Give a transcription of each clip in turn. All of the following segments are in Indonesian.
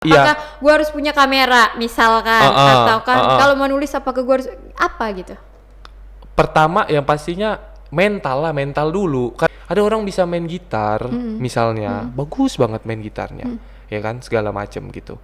Apakah Iya. gue harus punya kamera misalkan, atau kan kalau mau nulis apakah gue harus apa gitu? Pertama yang pastinya mental dulu. Kan ada orang bisa main gitar, misalnya, bagus banget main gitarnya, ya kan, segala macem gitu.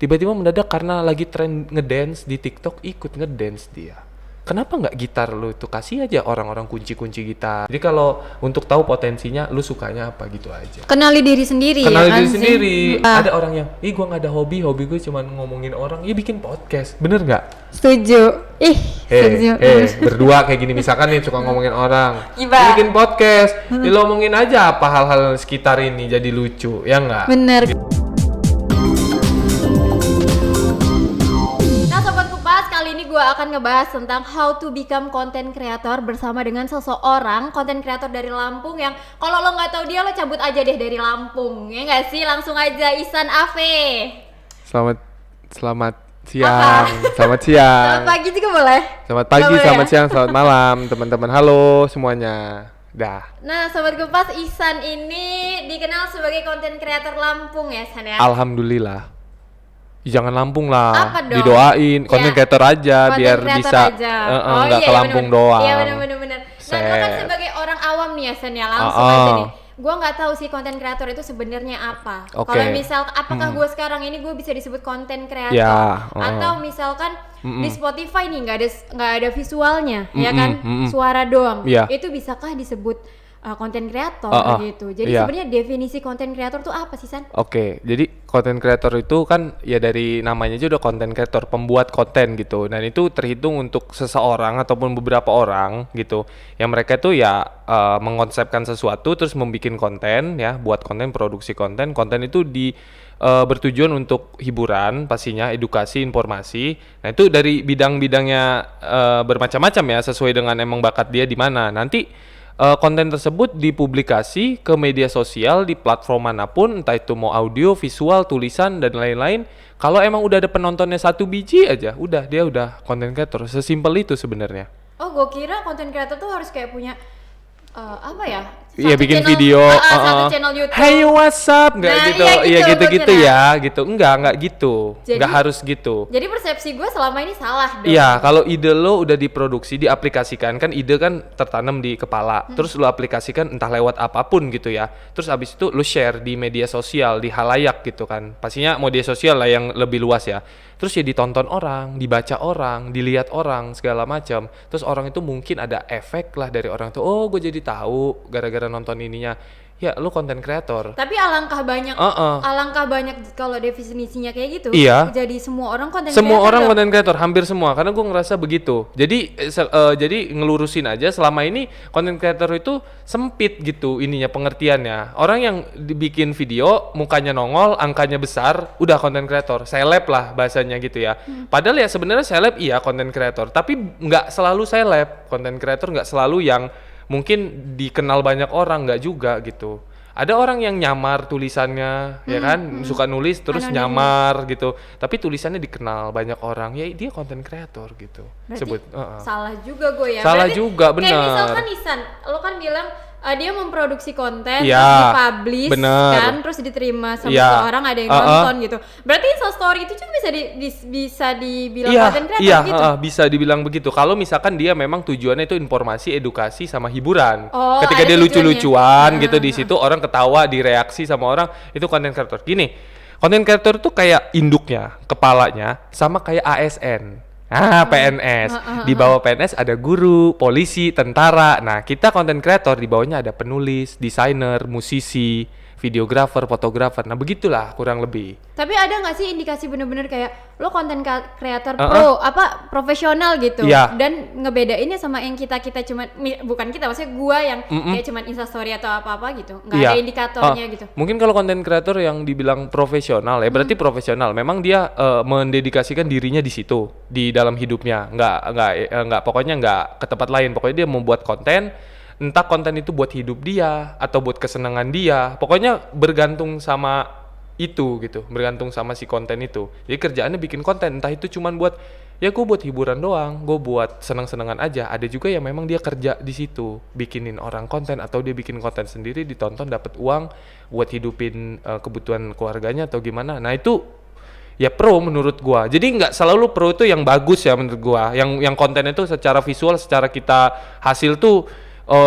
Tiba-tiba mendadak karena lagi tren ngedance di TikTok, ikut ngedance dia. Kenapa nggak gitar lu itu kasih aja orang-orang kunci-kunci gitar. Jadi kalau untuk tahu potensinya, lu sukanya apa gitu aja. Kenali diri sendiri. Kenali ya kan diri sih? sendiri. Ada orang yang, gua nggak ada hobi gue cuma ngomongin orang. Bikin podcast, bener nggak? Setuju. Setuju. Berdua kayak gini misalkan nih suka ngomongin orang. Gimana? Bikin podcast, lo ngomongin aja apa hal-hal sekitar ini jadi lucu, ya nggak? Bener. Nah Sobat Kupas, kali ini gue akan ngebahas tentang how to become content creator bersama dengan seseorang content creator dari Lampung yang kalau lo nggak tahu dia, lo cabut aja deh dari Lampung, ya nggak sih? Langsung aja, Ihsan Ave. Selamat siang, Apa? selamat siang. Selamat pagi juga boleh. Selamat pagi, Nggak boleh selamat ya? siang, selamat malam, teman-teman. Halo semuanya. Dah. Nah Sobat Kupas, Ihsan ini dikenal sebagai content creator Lampung ya, San ya? Alhamdulillah. Jangan Lampung lah, Apa dong? didoain, content Ya, creator aja content biar creator bisa aja. nggak ke Lampung doang. Iya benar. Nah lo kan Set. sebagai orang awam nih ya Sen ya, langsung aja nih. Gua nggak tahu sih content creator itu sebenarnya apa. Oke. Kalau misal apakah gue sekarang ini gue bisa disebut content creator Ya, atau misalkan di Spotify nih nggak ada visualnya, ya kan, suara doang. Iya. Itu bisakah disebut content creator gitu? Jadi Iya. sebenarnya definisi content creator tuh apa sih San? Oke, jadi content creator itu kan ya dari namanya aja udah content creator, pembuat konten gitu. Dan itu terhitung untuk seseorang ataupun beberapa orang gitu. Yang mereka tuh ya mengkonsepkan sesuatu terus membuat konten ya, buat konten, produksi konten. Konten itu bertujuan untuk hiburan, pastinya edukasi, informasi. Nah, itu dari bidang-bidangnya bermacam-macam ya, sesuai dengan emang bakat dia di mana. Nanti konten tersebut dipublikasi ke media sosial di platform manapun, entah itu mau audio, visual, tulisan, dan lain-lain. Kalau emang udah ada penontonnya 1 biji aja, dia udah content creator. Sesimpel itu sebenarnya. Oh, gue kira content creator tuh harus kayak punya apa ya? Iya, Satu bikin channel- video. satu channel YouTube. Hey, what's up? Nggak Nah, gitu. iya Iya gitu, gitu-gitu gua kira. ya, gitu. Enggak gitu. Jadi- Nggak harus gitu. Jadi persepsi gue selama ini salah dong. Iya, kalau ide lo udah diproduksi, diaplikasikan, kan ide kan tertanam di kepala. Terus lo aplikasikan entah lewat apapun gitu ya. Terus abis itu lo share di media sosial, di halayak gitu kan. Pastinya media sosial lah yang lebih luas ya. Terus ya ditonton orang, dibaca orang, dilihat orang, segala macam. Terus orang itu mungkin ada efek lah dari orang itu. Oh, gue jadi tahu gara-gara nonton ininya. Ya, lo konten kreator. Tapi alangkah banyak kalau definisinya kayak gitu. Iya. Jadi semua orang konten Semua orang dong. konten creator, hampir semua, karena gue ngerasa begitu. Jadi ngelurusin aja, selama ini konten creator itu sempit gitu ininya, pengertiannya. Orang yang dibikin video mukanya nongol, angkanya besar, udah konten creator, seleb lah bahasanya gitu ya. Padahal ya sebenarnya seleb iya konten creator, tapi nggak selalu seleb. Konten creator nggak selalu yang mungkin dikenal banyak orang, nggak juga gitu. Ada orang yang nyamar tulisannya, ya kan, suka nulis terus Anonim. nyamar gitu, tapi tulisannya dikenal banyak orang, ya dia konten kreator gitu. Berarti salah juga gue ya. Salah Berarti juga, Kayak benar. misalkan Ihsan, lo kan bilang dia memproduksi konten, Iya, terus dipublish bener. kan, terus diterima sama Iya. seorang, ada yang nonton gitu. Berarti Instastory itu juga bisa dibilang Iya, content creator iya, gitu. bisa dibilang begitu. Kalau misalkan dia memang tujuannya itu informasi, edukasi, sama hiburan. Oh, Ketika ada dia lucu-lucuan tujuannya. gitu di situ, orang ketawa, direaksi sama orang, itu konten kreator. Gini, konten kreator itu kayak induknya, kepalanya, sama kayak ASN. PNS. Di bawah PNS ada guru, polisi, tentara. Nah, kita konten kreator di bawahnya ada penulis, desainer, musisi, videografer, fotografer. Nah, begitulah kurang lebih. Tapi ada nggak sih indikasi bener-bener kayak lo konten creator profesional gitu, Iya. dan ngebedainnya sama yang kita cuman bukan kita, maksudnya gua yang kayak cuman instastory atau apa gitu, nggak Iya. ada indikatornya gitu. Mungkin kalau konten kreator yang dibilang profesional ya berarti profesional. Memang dia mendedikasikan dirinya di situ, di dalam hidupnya. Nggak pokoknya nggak ke tempat lain. Pokoknya dia membuat konten, entah konten itu buat hidup dia atau buat kesenangan dia. Pokoknya bergantung sama itu gitu, bergantung sama si konten itu. Jadi kerjaannya bikin konten, entah itu cuman buat ya gue buat hiburan doang, gue buat seneng-senengan aja. Ada juga yang memang dia kerja di situ, bikinin orang konten atau dia bikin konten sendiri, ditonton dapat uang buat hidupin kebutuhan keluarganya atau gimana. Nah itu ya pro menurut gua. Jadi nggak selalu pro itu yang bagus ya menurut gua. Yang konten itu secara visual, secara kita hasil tuh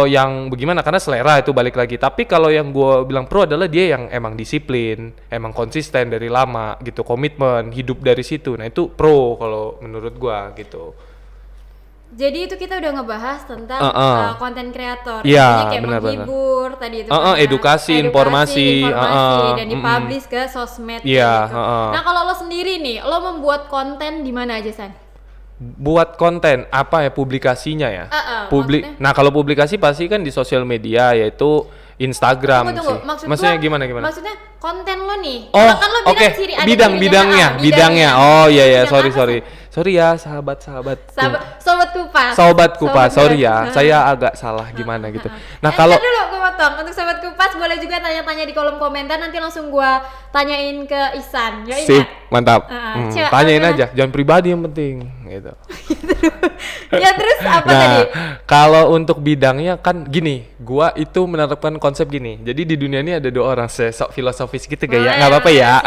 yang bagaimana, karena selera itu balik lagi. Tapi kalau yang gua bilang pro adalah dia yang emang disiplin, emang konsisten dari lama gitu, komitmen, hidup dari situ. Nah itu pro kalau menurut gua gitu. Jadi itu kita udah ngebahas tentang konten kreator, Iya, kayak benar-benar. menghibur tadi itu kan ya. Edukasi, informasi, dan dipublish ke sosmed Iya, gitu. Nah kalau lo sendiri nih, lo membuat konten di mana aja San? Buat konten apa ya, publikasinya ya? Maksudnya? Nah kalau publikasi pasti kan di sosial media, yaitu Instagram Tunggu. sih. Maksudnya gimana? Maksudnya konten lo nih. Oh, kan lo bilang oke. ciri ada Bidangnya. Oh iya, Bidang apa, sorry ya sahabat. Sobat Kupas. Sorry ya, saya agak salah gimana gitu. Nah kalau dulu gue potong. Untuk Sobat Kupas boleh juga tanya-tanya di kolom komentar, nanti langsung gue tanyain ke Ihsan. Ya, sip, mantap. Tanyain gimana? aja, jangan pribadi yang penting gitu. Ya terus apa Nah, tadi? kalau untuk bidangnya kan gini, gua itu menerapkan konsep gini. Jadi di dunia ini ada dua orang, sok filosofis gitu kayak, nggak apa-apa ya.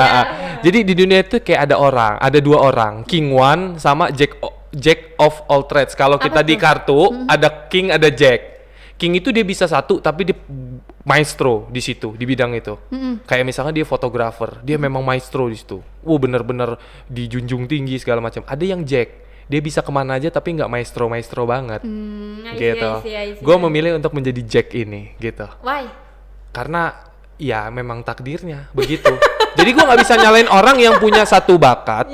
Jadi di dunia itu kayak ada dua orang, King One sama Jack of all trades. Kalau kita di kartu ada King, ada Jack. King itu dia bisa satu, tapi dia maestro di situ, di bidang itu. Kayak misalnya dia fotografer, dia memang maestro di situ. Bener-bener dijunjung tinggi segala macam. Ada yang Jack, dia bisa kemana aja tapi nggak maestro banget, gitu. Gue memilih untuk menjadi Jack ini, gitu. Why? Karena ya memang takdirnya begitu. Jadi gue nggak bisa nyalain orang yang punya satu bakat,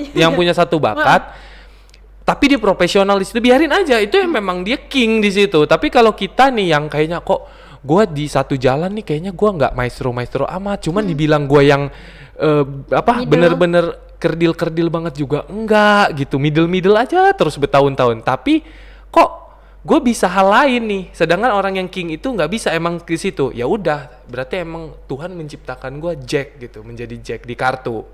tapi dia profesional di situ, biarin aja. Itu yang memang dia king di situ. Tapi kalau kita nih yang kayaknya kok gue di satu jalan nih kayaknya gue nggak maestro amat, cuman dibilang gue yang bener-bener kerdil banget juga enggak gitu, middle aja terus bertahun-tahun. Tapi kok gue bisa hal lain nih, sedangkan orang yang king itu nggak bisa emang di situ. Ya udah, berarti emang Tuhan menciptakan gue Jack gitu, menjadi Jack di kartu.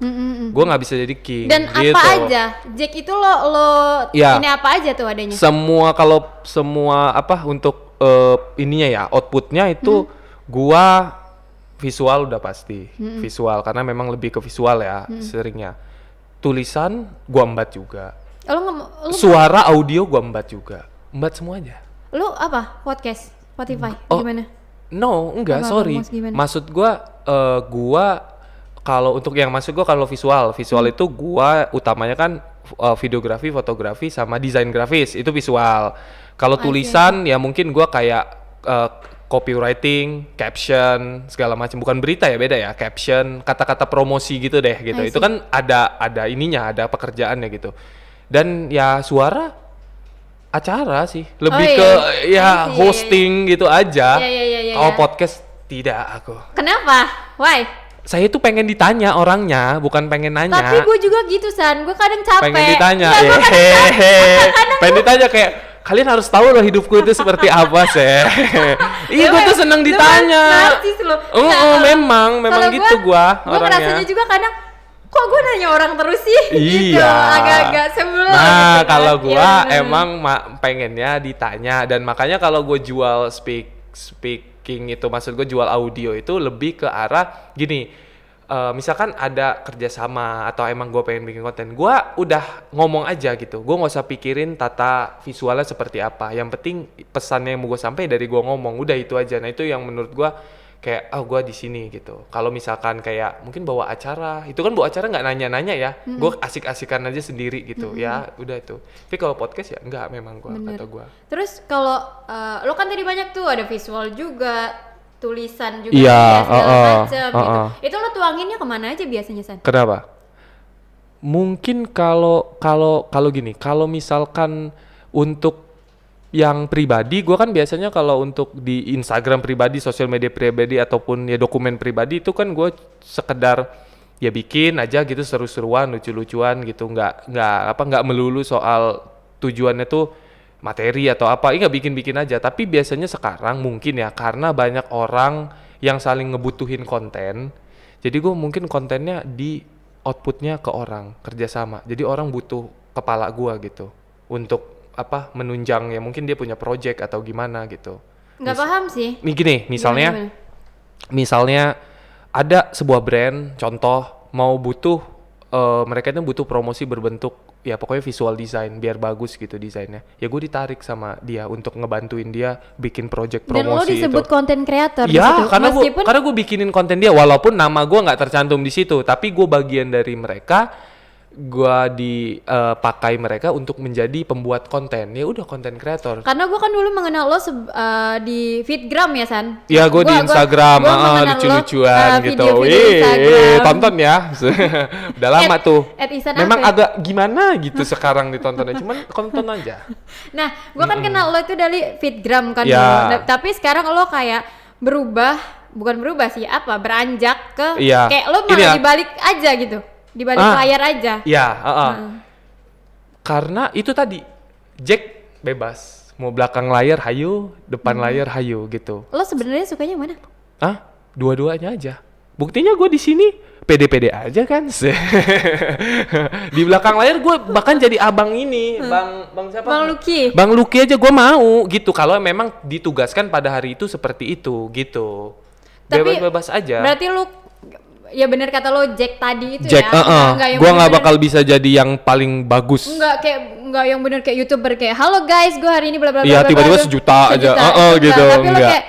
Gue nggak bisa jadi king. Dan gitu. apa aja Jack itu lo ya, ini apa aja tuh adanya? Semua apa untuk ininya ya, outputnya itu gua visual udah pasti visual, karena memang lebih ke visual ya seringnya. Tulisan gua embat juga. Suara audio gua embat juga. Embat semuanya. Lu apa? Podcast? Spotify? Gimana? No, enggak, sorry. Maksud gua kalau untuk yang maksud gua kalau visual itu gua utamanya kan videografi, fotografi sama desain grafis, itu visual. Kalau tulisan ya mungkin gua kayak copywriting, caption, segala macam. Bukan berita ya, beda ya. Caption, kata-kata promosi gitu deh gitu. Itu kan ada ininya, ada pekerjaannya gitu. Dan ya suara acara sih, lebih ke hosting gitu aja. Kalau podcast tidak aku. Kenapa? Why? Saya itu pengen ditanya orangnya, bukan pengen nanya. Tapi gue juga gitu San, gue kadang capek. Pengen ditanya, pengen ditanya kayak, kalian harus tahu loh hidupku itu seperti apa sih. Iya, gue tuh seneng ditanya. Memang gitu gue orangnya. Gue ngerasanya juga kadang, kok gue nanya orang terus sih? Iya. Gitu, agak-agak sebel. Nah, gitu kalau gue emang pengennya ditanya, dan makanya kalau gue jual speaking itu, maksud gue jual audio itu lebih ke arah gini. Misalkan ada kerjasama atau emang gue pengen bikin konten, gue udah ngomong aja gitu, gue nggak usah pikirin tata visualnya seperti apa, yang penting pesannya yang mau gue sampai dari gue ngomong, udah itu aja. Nah itu yang menurut gue kayak gue di sini gitu. Kalau misalkan kayak mungkin bawa acara, itu kan bawa acara nggak nanya-nanya ya, gue asik-asikan aja sendiri gitu, ya udah itu. Tapi kalau podcast ya enggak, memang gue kata gue. Terus kalau lo kan tadi banyak tuh, ada visual juga, tulisan juga, segala macam gitu. Itu lo tuanginnya kemana aja biasanya San? Kenapa? Mungkin kalau gini, kalau misalkan untuk yang pribadi, gue kan biasanya kalau untuk di Instagram pribadi, sosial media pribadi ataupun ya dokumen pribadi itu kan gue sekedar ya bikin aja gitu, seru-seruan, lucu-lucuan gitu, nggak melulu soal tujuannya tuh materi atau apa, nggak bikin aja. Tapi biasanya sekarang mungkin ya karena banyak orang yang saling ngebutuhin konten, jadi gue mungkin kontennya di outputnya ke orang, kerjasama. Jadi orang butuh kepala gua gitu untuk apa menunjang ya mungkin dia punya project atau gimana gitu. Nggak paham sih. Nih gini, Gimana? misalnya ada sebuah brand contoh mau butuh mereka itu butuh promosi berbentuk ya pokoknya visual design biar bagus gitu desainnya. Ya gue ditarik sama dia untuk ngebantuin dia bikin project promosi. Dan lo disebut itu. konten kreator di Ya, situ. karena gue bikinin konten dia walaupun nama gue nggak tercantum di situ, tapi gue bagian dari mereka, gue dipakai mereka untuk menjadi pembuat konten. Ya udah konten kreator. karena gue kan dulu mengenal lo di Feedgram ya San. Ya gue di Instagram, gua mengenal lo, lucu-lucuan gitu. video-video Instagram. Tonton ya. Udah lama tuh. Isan Memang Afe. agak gimana gitu sekarang ditontonnya, cuman tonton aja. Nah, gue kan kenal lo itu dari Feedgram kan Ya. dulu. Tapi sekarang lo kayak bukan berubah sih, beranjak ke Iya. kayak lo Ini malah ya. dibalik aja gitu, dibalik layar aja. Ya, karena itu tadi Jack bebas, mau belakang layar hayu, depan layar hayu gitu. Lo sebenarnya sukanya yang mana? Dua-duanya aja. Buktinya gue di sini pede-pede aja kan. Di belakang layar gue bahkan jadi abang ini, bang siapa? Bang Lucky. Bang Lucky aja gue mau gitu. Kalau memang ditugaskan pada hari itu seperti itu gitu. Tapi Bebas-bebas aja. berarti lo ya bener kata lo Jack tadi itu Jack, ya. Nggak yang gue nggak bener-bener- bakal bisa jadi yang paling bagus. Nggak yang bener kayak YouTuber kayak halo guys, gue hari ini bla bla bla. Iya, bla, tiba-tiba bla, sejuta aja. Itu Gitu, Tapi lo enggak. kayak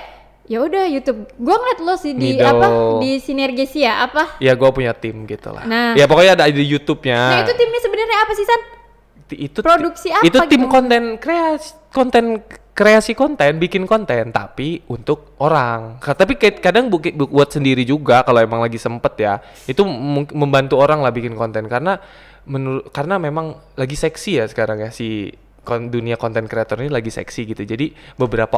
ya udah YouTube. Gue ngeliat lo sih di Middle. di Sinergesia apa? Ya gue punya tim gitu lah. Nah. Ya pokoknya ada di YouTube-nya. Nah, itu timnya sebenarnya apa sih San? Itu Produksi apa itu tim gitu? kreasi konten, bikin konten tapi untuk orang. Tapi kadang buat sendiri juga kalau emang lagi sempet ya. Itu membantu orang lah bikin konten karena karena memang lagi seksi ya sekarang ya si dunia konten kreator ini lagi seksi gitu. Jadi beberapa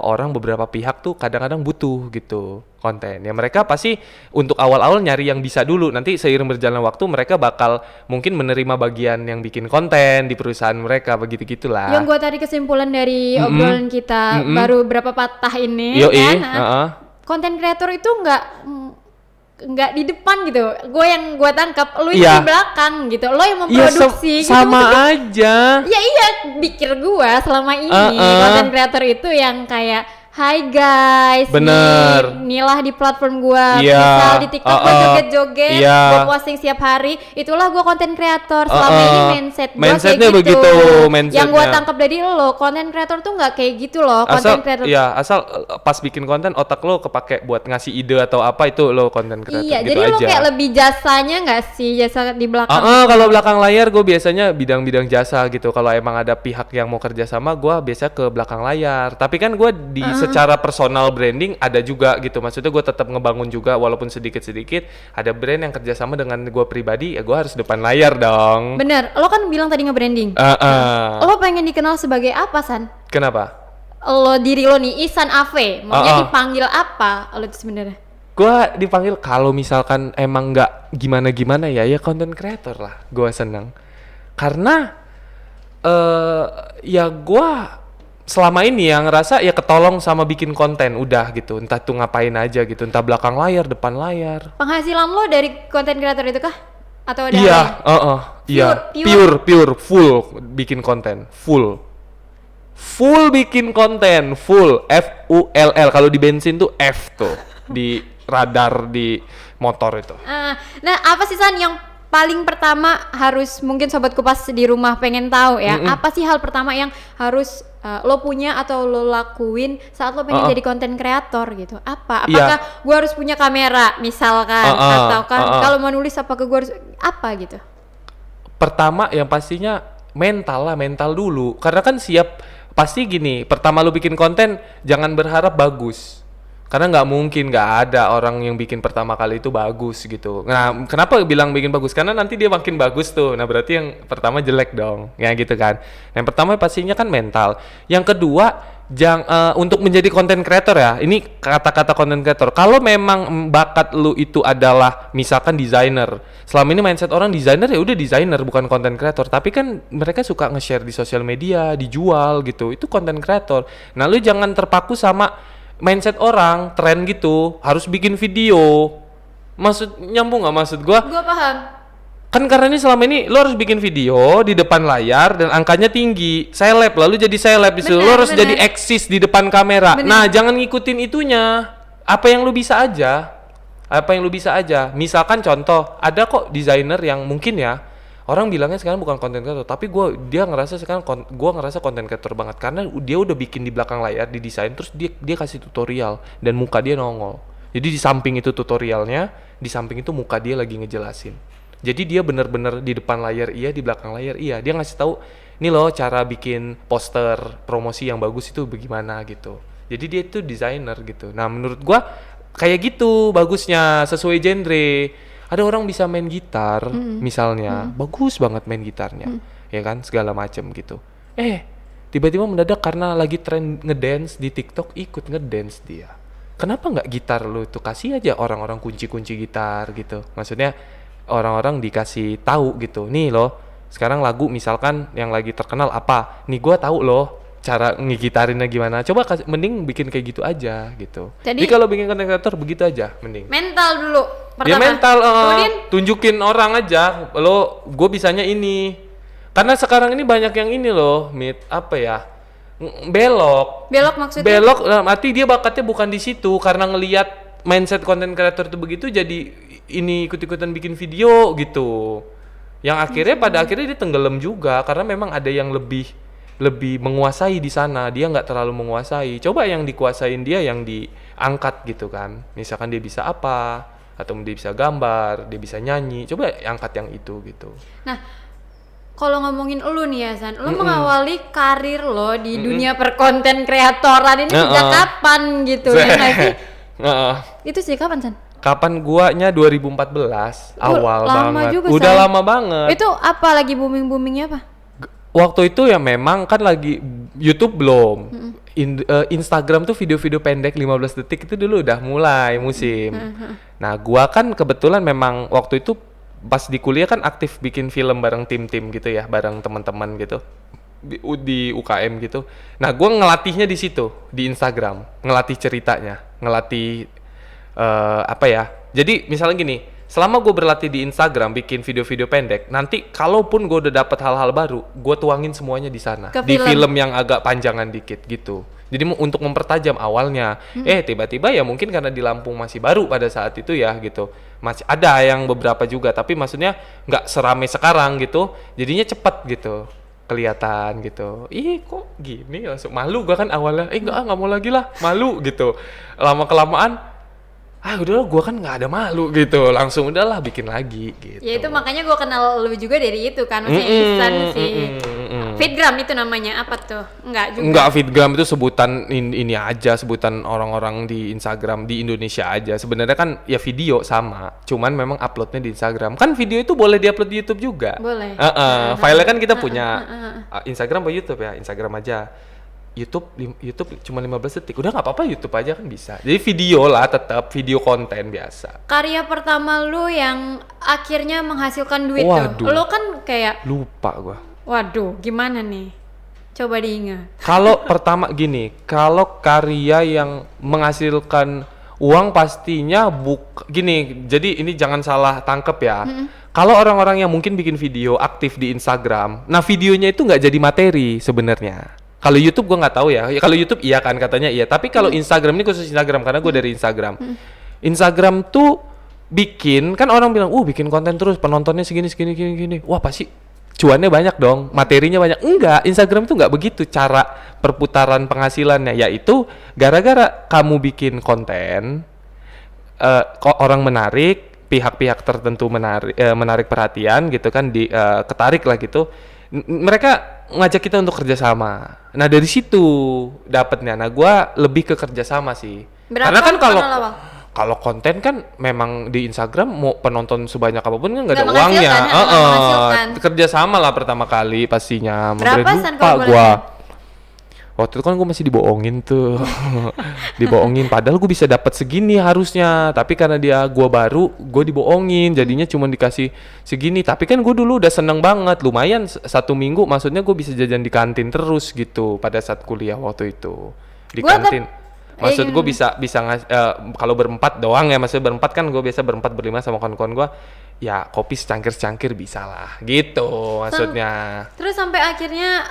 pihak tuh kadang-kadang butuh gitu konten. Ya mereka pasti untuk awal-awal nyari yang bisa dulu. Nanti seiring berjalan waktu mereka bakal mungkin menerima bagian yang bikin konten di perusahaan mereka begitu-gitulah. Yang gue tarik kesimpulan dari obrolan kita baru berapa patah ini Yoi, kan? Konten kreator itu nggak di depan gitu. Gue tangkap lu itu Iya. di belakang gitu. Lo yang memproduksi gitu. sama aja. Ya iya, pikir gue selama ini konten kreator itu yang kayak hai guys, Bener. inilah di platform gue, Iya, misal di TikTok gue joget-joget, iya. gue posting setiap hari, itulah gue konten kreator. Selama ini mindset gue kayak Mindsetnya gitu. begitu, Yang gue mindsetnya. tangkap dari lo, konten kreator tuh nggak kayak gitu loh. Konten kreator asal pas bikin konten otak lo kepake buat ngasih ide atau apa itu lo konten kreator iya, gitu jadi aja. lo kayak lebih jasanya nggak sih, jasa di belakang? Kalau belakang layar gue biasanya bidang-bidang jasa gitu. Kalau emang ada pihak yang mau kerja sama, gue biasa ke belakang layar. Tapi kan gue di secara personal branding ada juga gitu. Maksudnya gue tetap ngebangun juga walaupun sedikit-sedikit. Ada brand yang kerjasama dengan gue pribadi, ya gue harus depan layar dong. Bener, lo kan bilang tadi nge-branding. Lo pengen dikenal sebagai apa, San? Kenapa? Lo diri lo nih, Ihsan Afe, maunya dipanggil apa lo itu sebenarnya? Gue dipanggil kalau misalkan emang nggak gimana-gimana ya content creator lah. Gue seneng karena ya gue selama ini yang ngerasa ya ketolong sama bikin konten udah gitu. Entah tuh ngapain aja gitu, entah belakang layar, depan layar. Penghasilan lo dari konten kreator itu kah? Atau ada Iya, Pure. pure, full bikin konten, full bikin konten, full FULL. Kalau di bensin tuh F tuh di radar di motor itu. Nah, apa sih San yang paling pertama harus mungkin Sobat Kupas di rumah pengen tahu ya? Apa sih hal pertama yang harus lo punya atau lo lakuin saat lo pengen jadi konten kreator gitu? Apa? Apakah gue harus punya kamera misalkan atau kan kalau mau nulis apakah gue harus apa gitu? Pertama yang pastinya mental dulu. Karena kan pasti gini, pertama lu bikin konten jangan berharap bagus. Karena nggak mungkin nggak ada orang yang bikin pertama kali itu bagus gitu. Nah, kenapa bilang bikin bagus? Karena nanti dia makin bagus tuh. Nah, berarti yang pertama jelek dong, ya gitu kan. Yang pertama pastinya kan mental. Yang kedua, untuk menjadi konten kreator ya. Ini kata-kata konten kreator. Kalau memang bakat lu itu adalah misalkan desainer. Selama ini mindset orang desainer ya udah desainer bukan konten kreator. Tapi kan mereka suka nge-share di sosial media, dijual gitu. Itu konten kreator. Nah, lu jangan terpaku sama mindset orang, tren gitu, harus bikin video. Nyambung gak maksud gua? Gue paham. Kan karena ini selama ini lo harus bikin video di depan layar dan angkanya tinggi, seleb, lalu jadi seleb di situ. Lo harus jadi eksis di depan kamera. Bener. Nah, jangan ngikutin itunya. Apa yang lo bisa aja. Apa yang lo bisa aja. Misalkan contoh, ada kok desainer yang mungkin ya orang bilangnya sekarang bukan content creator, tapi dia ngerasa sekarang gua ngerasa content creator banget karena dia udah bikin di belakang layar, di desain, terus dia kasih tutorial dan muka dia nongol. Jadi di samping itu tutorialnya, di samping itu muka dia lagi ngejelasin. Jadi dia bener-bener di depan layar iya, di belakang layar iya. Dia ngasih tahu, nih loh cara bikin poster promosi yang bagus itu bagaimana gitu. Jadi dia itu desainer gitu. Nah menurut gua kayak gitu bagusnya, sesuai genre. Ada orang bisa main gitar misalnya, bagus banget main gitarnya, ya kan, segala macem gitu. Tiba-tiba mendadak karena lagi tren ngedance di TikTok, ikut ngedance dia. Kenapa nggak gitar lu tuh kasih aja orang-orang kunci-kunci gitar gitu. Maksudnya orang-orang dikasih tahu gitu. Nih loh, sekarang lagu misalkan yang lagi terkenal apa? Nih gua tahu loh cara ngegitarinnya gimana. Coba mending bikin kayak gitu aja gitu. Jadi kalau bikin content creator begitu aja mending. Mental dulu pertama. Ya mental, Kemudian tunjukin orang aja lo gue bisanya ini. Karena sekarang ini banyak yang ini loh, apa ya? Belok maksudnya? Belok dalam arti dia bakatnya bukan di situ, karena ngelihat mindset content creator itu begitu jadi ini ikut-ikutan bikin video gitu. Yang akhirnya pada akhirnya dia tenggelam juga karena memang ada yang lebih menguasai di sana, dia nggak terlalu menguasai. Coba yang dikuasain dia yang diangkat gitu kan. Misalkan dia bisa apa, atau dia bisa gambar, dia bisa nyanyi. Coba angkat yang itu gitu. Nah, kalau ngomongin lu nih ya San, lu mengawali karir lo di dunia perkonten kreatoran ini sejak kapan gitu ya nggak sih? Itu sejak kapan San? Kapan guanya 2014 awal lama banget. Juga, udah San. Lama banget. Itu apa lagi boomingnya apa? Waktu itu ya memang kan lagi YouTube belum. Instagram tuh video-video pendek 15 detik itu dulu udah mulai musim. Nah, gua kan kebetulan memang waktu itu pas di kuliah kan aktif bikin film bareng tim-tim gitu ya, bareng teman-teman gitu. Di UKM gitu. Nah, gua ngelatihnya di situ, di Instagram, ngelatih ceritanya, ngelatih apa ya? Jadi misalnya gini, selama gue berlatih di Instagram bikin video-video pendek, nanti kalaupun gue udah dapet hal-hal baru, gue tuangin semuanya di sana, di film yang agak panjangan dikit gitu. Jadi untuk mempertajam awalnya, tiba-tiba ya mungkin karena di Lampung masih baru pada saat itu ya gitu, masih ada yang beberapa juga, tapi maksudnya nggak serame sekarang gitu, jadinya cepet gitu kelihatan gitu. Kok gini, langsung malu gue kan awalnya, nggak mau lagi lah, malu gitu. Lama kelamaan udahlah gue kan nggak ada malu gitu, langsung udahlah bikin lagi gitu. Ya itu makanya gue kenal lu juga dari itu kan, maksudnya Ihsan sih. Fitgram itu namanya apa tuh? Enggak juga. Enggak, Fitgram itu sebutan ini aja, sebutan orang-orang di Instagram di Indonesia aja. Sebenarnya kan ya video sama, cuman memang uploadnya di Instagram. Kan video itu boleh diupload di YouTube juga. Boleh. Filenya kan kita punya Instagram atau YouTube ya, Instagram aja. YouTube cuma 15 detik. Udah nggak apa-apa, YouTube aja kan bisa. Jadi video lah, tetap video konten biasa. Karya pertama lu yang akhirnya menghasilkan duit tuh. Lu kan kayak lupa gua. Waduh, gimana nih? Coba diingat. Kalau pertama gini, kalau karya yang menghasilkan uang pastinya gini. Jadi ini jangan salah tangkep ya. Kalau orang-orang yang mungkin bikin video aktif di Instagram, nah videonya itu nggak jadi materi sebenarnya. Kalau YouTube gue nggak tahu ya. Kalau YouTube iya kan katanya iya. Tapi kalau Instagram, ini khusus Instagram karena gue dari Instagram. Instagram tuh bikin, kan orang bilang, bikin konten terus, penontonnya segini. Wah pasti cuannya banyak dong, materinya banyak. Enggak, Instagram tuh nggak begitu cara perputaran penghasilannya. Yaitu gara-gara kamu bikin konten, kok orang menarik, pihak-pihak tertentu menarik perhatian gitu kan, ketarik lah gitu. Mereka ngajak kita untuk kerjasama. Nah dari situ dapatnya. Nah gue lebih ke kerjasama sih. Karena kan kalau konten kan memang di Instagram mau penonton sebanyak apapun kan nggak ada uangnya. Kerjasama lah pertama kali pastinya. Berapa San kalau gue? Waktu itu kan gue masih dibohongin tuh. Dibohongin padahal gue bisa dapat segini harusnya, tapi karena gue baru, gue dibohongin, jadinya cuma dikasih segini. Tapi kan gue dulu udah seneng banget, lumayan 1 minggu, maksudnya gue bisa jajan di kantin terus gitu pada saat kuliah waktu itu di kantin. Maksud gue bisa kalau berempat doang ya, maksudnya berempat kan gue biasa berempat berlima sama kawan-kawan gue. ya kopi secangkir-secangkir bisa lah gitu maksudnya. Terus sampai akhirnya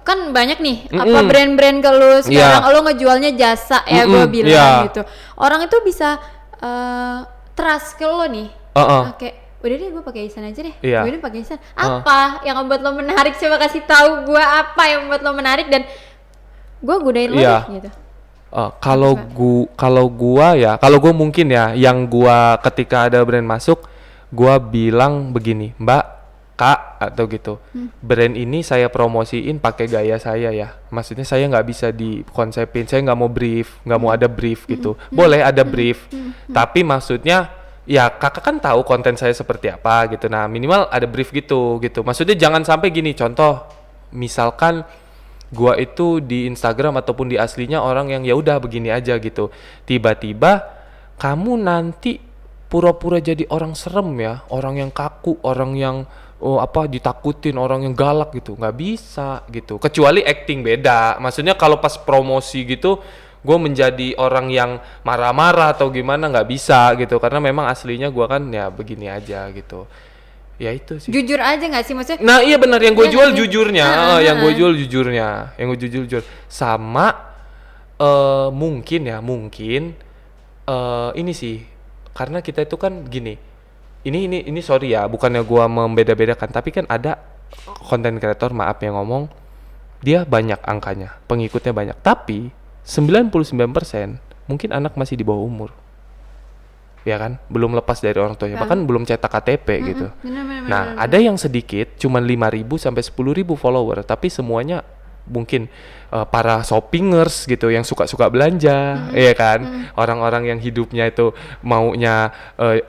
kan banyak nih apa brand-brand ke lu sekarang, lu ngejualnya jasa ya gue bilang gitu. Orang itu bisa trust ke lu nih. Kayak udah deh gue pakai Ihsan aja deh. Gue ini pakai Ihsan. Apa yang membuat lo menarik? Coba kasih tahu gue apa yang membuat lo menarik dan gue godain lo deh gitu. Kalau gue mungkin ya, yang gua ketika ada brand masuk, gua bilang begini, Mbak, Kak, atau gitu. Brand ini saya promosiin pakai gaya saya ya. Maksudnya saya nggak bisa dikonsepin, saya nggak mau brief, nggak mau ada brief gitu. Boleh ada brief, tapi maksudnya ya kakak kan tahu konten saya seperti apa gitu. Nah minimal ada brief gitu. Maksudnya jangan sampai gini, contoh, misalkan gua itu di Instagram ataupun di aslinya orang yang ya udah begini aja gitu. Tiba-tiba kamu nanti pura-pura jadi orang serem ya, orang yang kaku, orang yang ditakutin, orang yang galak gitu. Nggak bisa gitu. Kecuali acting beda. Maksudnya kalau pas promosi gitu, gue menjadi orang yang marah-marah atau gimana nggak bisa gitu. Karena memang aslinya gua kan ya begini aja gitu. Ya itu sih. Jujur aja nggak sih maksudnya? Nah iya benar, yang gue jual jujurnya, yang gue jual jujurnya, sama mungkin ini sih, karena kita itu kan gini, ini sorry ya, bukannya gue membeda-bedakan, tapi kan ada konten kreator, maaf yang ngomong, dia banyak angkanya, pengikutnya banyak, tapi 99% mungkin anak masih di bawah umur. Ya kan, belum lepas dari orang tuanya, bahkan belum cetak KTP gitu. Nah, ada yang sedikit, cuman 5.000 sampai 10.000 follower, tapi semuanya mungkin para shoppingers gitu, yang suka-suka belanja, ya kan. Orang-orang yang hidupnya itu maunya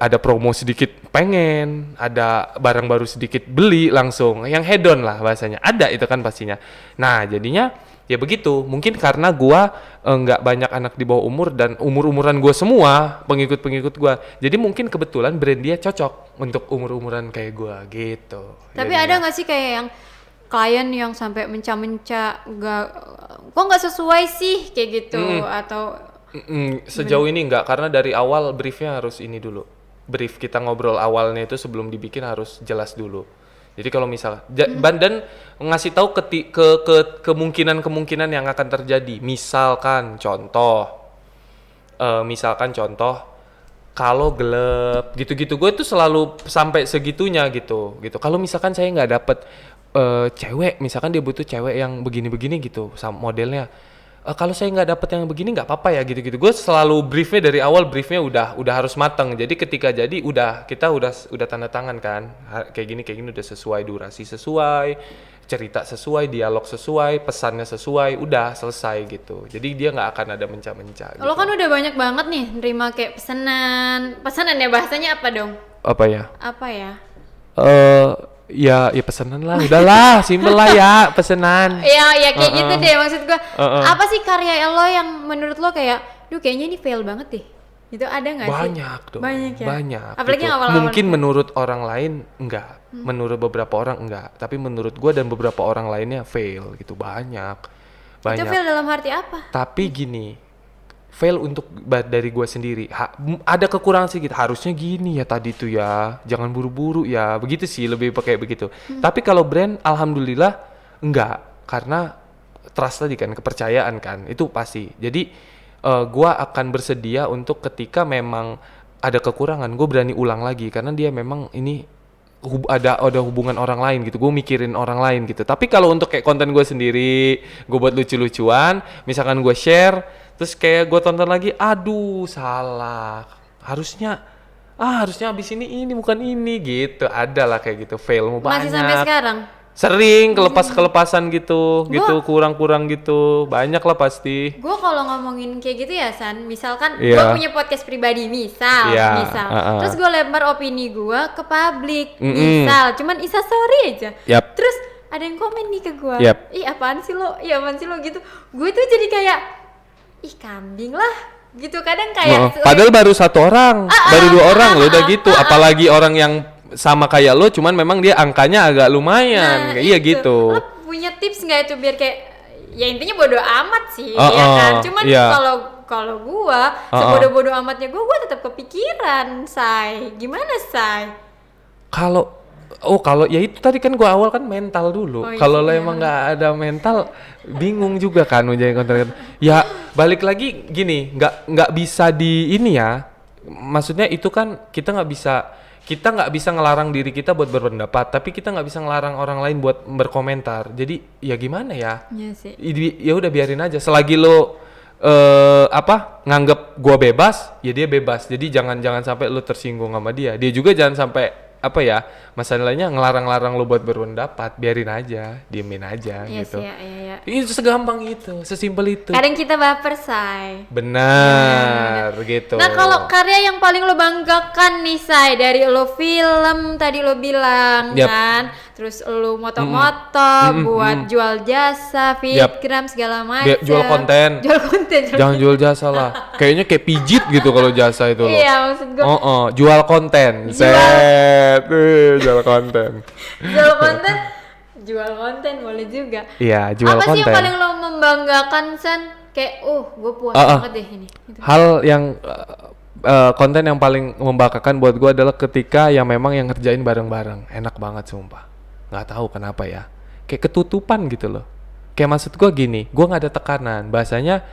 ada promo sedikit pengen, ada barang baru sedikit beli langsung, yang hedon lah bahasanya. Ada itu kan pastinya. Nah, jadinya ya begitu, mungkin karena gua nggak banyak anak di bawah umur dan umur-umuran gua semua, pengikut-pengikut gua. Jadi mungkin kebetulan brand dia cocok untuk umur-umuran kayak gua gitu. Tapi jadinya. Ada nggak sih kayak yang klien yang sampai menca-menca kok nggak sesuai sih kayak gitu atau sejauh ini nggak, karena dari awal briefnya harus ini dulu. Brief kita ngobrol awalnya itu sebelum dibikin harus jelas dulu. Jadi kalau misal dan ngasih tahu ke kemungkinan yang akan terjadi. Misalkan contoh kalau gelap gitu-gitu, gue tuh selalu sampai segitunya gitu. Kalau misalkan saya nggak dapet cewek, misalkan dia butuh cewek yang begini-begini gitu sama modelnya. Kalau saya nggak dapet yang begini nggak apa-apa ya gitu-gitu. Gue selalu briefnya dari awal, briefnya udah harus matang. Jadi ketika jadi kita udah tanda tangan kan, kayak gini udah sesuai, durasi sesuai, cerita sesuai, dialog sesuai, pesannya sesuai, udah selesai gitu. Jadi dia nggak akan ada menca-menca. Lo kan udah banyak banget nih nerima kayak pesanan ya, bahasanya apa dong? Apa ya? Ya pesanan lah, udahlah, simpel lah ya, pesanan. Ya kayak gitu deh, maksud gua. Apa sih karya lo yang menurut lo kayak, kayaknya ini fail banget deh. Itu ada nggak sih? Banyak dong. Banyak. Apalagi gitu. awal-awal. Mungkin menurut orang lain enggak, menurut beberapa orang enggak, tapi menurut gua dan beberapa orang lainnya fail gitu, banyak. Itu fail dalam arti apa? Tapi gini, fail untuk dari gue sendiri, ada kekurangan sedikit, harusnya gini ya tadi tuh ya, jangan buru-buru ya, begitu sih, lebih pakai begitu. Tapi kalau brand, alhamdulillah enggak, karena trust tadi kan, kepercayaan kan, itu pasti. Jadi gue akan bersedia untuk ketika memang ada kekurangan, gue berani ulang lagi, karena dia memang ini ada hubungan orang lain gitu, gue mikirin orang lain gitu. Tapi kalau untuk kayak konten gue sendiri, gue buat lucu-lucuan, misalkan gue share, terus kayak gue tonton lagi, aduh salah, harusnya abis ini bukan ini gitu, ada lah kayak gitu, fail banyak. Masih sampai sekarang? Sering kelepasan gitu, kurang gitu, banyak lah pasti. Gue kalau ngomongin kayak gitu ya San, misalkan gue punya podcast pribadi, misal, terus gue lempar opini gue ke publik, misal, cuman Isa sorry aja, terus ada yang komen nih ke gue, ih apaan sih lo gitu, gue tuh jadi kayak, ih kambing lah, gitu kadang kayak. Padahal baru satu orang, baru dua orang lo udah gitu, apalagi orang yang sama kayak lo, cuman memang dia angkanya agak lumayan, kayak iya gitu. Lo punya tips nggak itu biar kayak, ya intinya bodo amat sih, ya kan? Cuman kalau kalau gua sebodoh-bodoh amatnya gua tetap kepikiran, Say. Gimana, Say? Kalau ya itu tadi kan gua awal kan mental dulu. Oh, iya Kalau lo sih, emang nggak ada mental, bingung juga kan mau jadi konten. Ya balik lagi gini, nggak bisa di ini ya. Maksudnya itu kan kita nggak bisa ngelarang diri kita buat berpendapat, tapi kita nggak bisa ngelarang orang lain buat berkomentar. Jadi ya gimana ya? Iya sih. Ya udah biarin aja. Selagi lo nganggep gua bebas, ya dia bebas. Jadi jangan sampai lo tersinggung sama dia. Dia juga jangan sampai masalahnya ngelarang-larang lo buat berpendapat. Biarin aja, diemin aja gitu. Iya. Itu segampang itu, sesimpel itu. Kadang kita baper, Say. Benar, gitu. Nah, kalau karya yang paling lo banggakan nih, Say, dari lo film tadi lo bilang kan, terus lo moto-moto buat jual jasa, fitgram segala macam. Jual konten. Jangan jual jasa lah. Kayaknya kayak pijit gitu kalau jasa itu lo. Iya, maksud gue. Jual konten. Jual konten. Jual konten boleh juga. Iya, jual konten. Apa sih yang paling lo membanggakan, San? Kayak, gue puas banget deh ini. Gitu. Hal yang konten yang paling membanggakan buat gue adalah ketika yang memang yang ngerjain bareng-bareng. Enak banget sumpah. Nggak tahu kenapa ya. Kayak ketutupan gitu loh. Kayak maksud gue gini, gue nggak ada tekanan. Bahasanya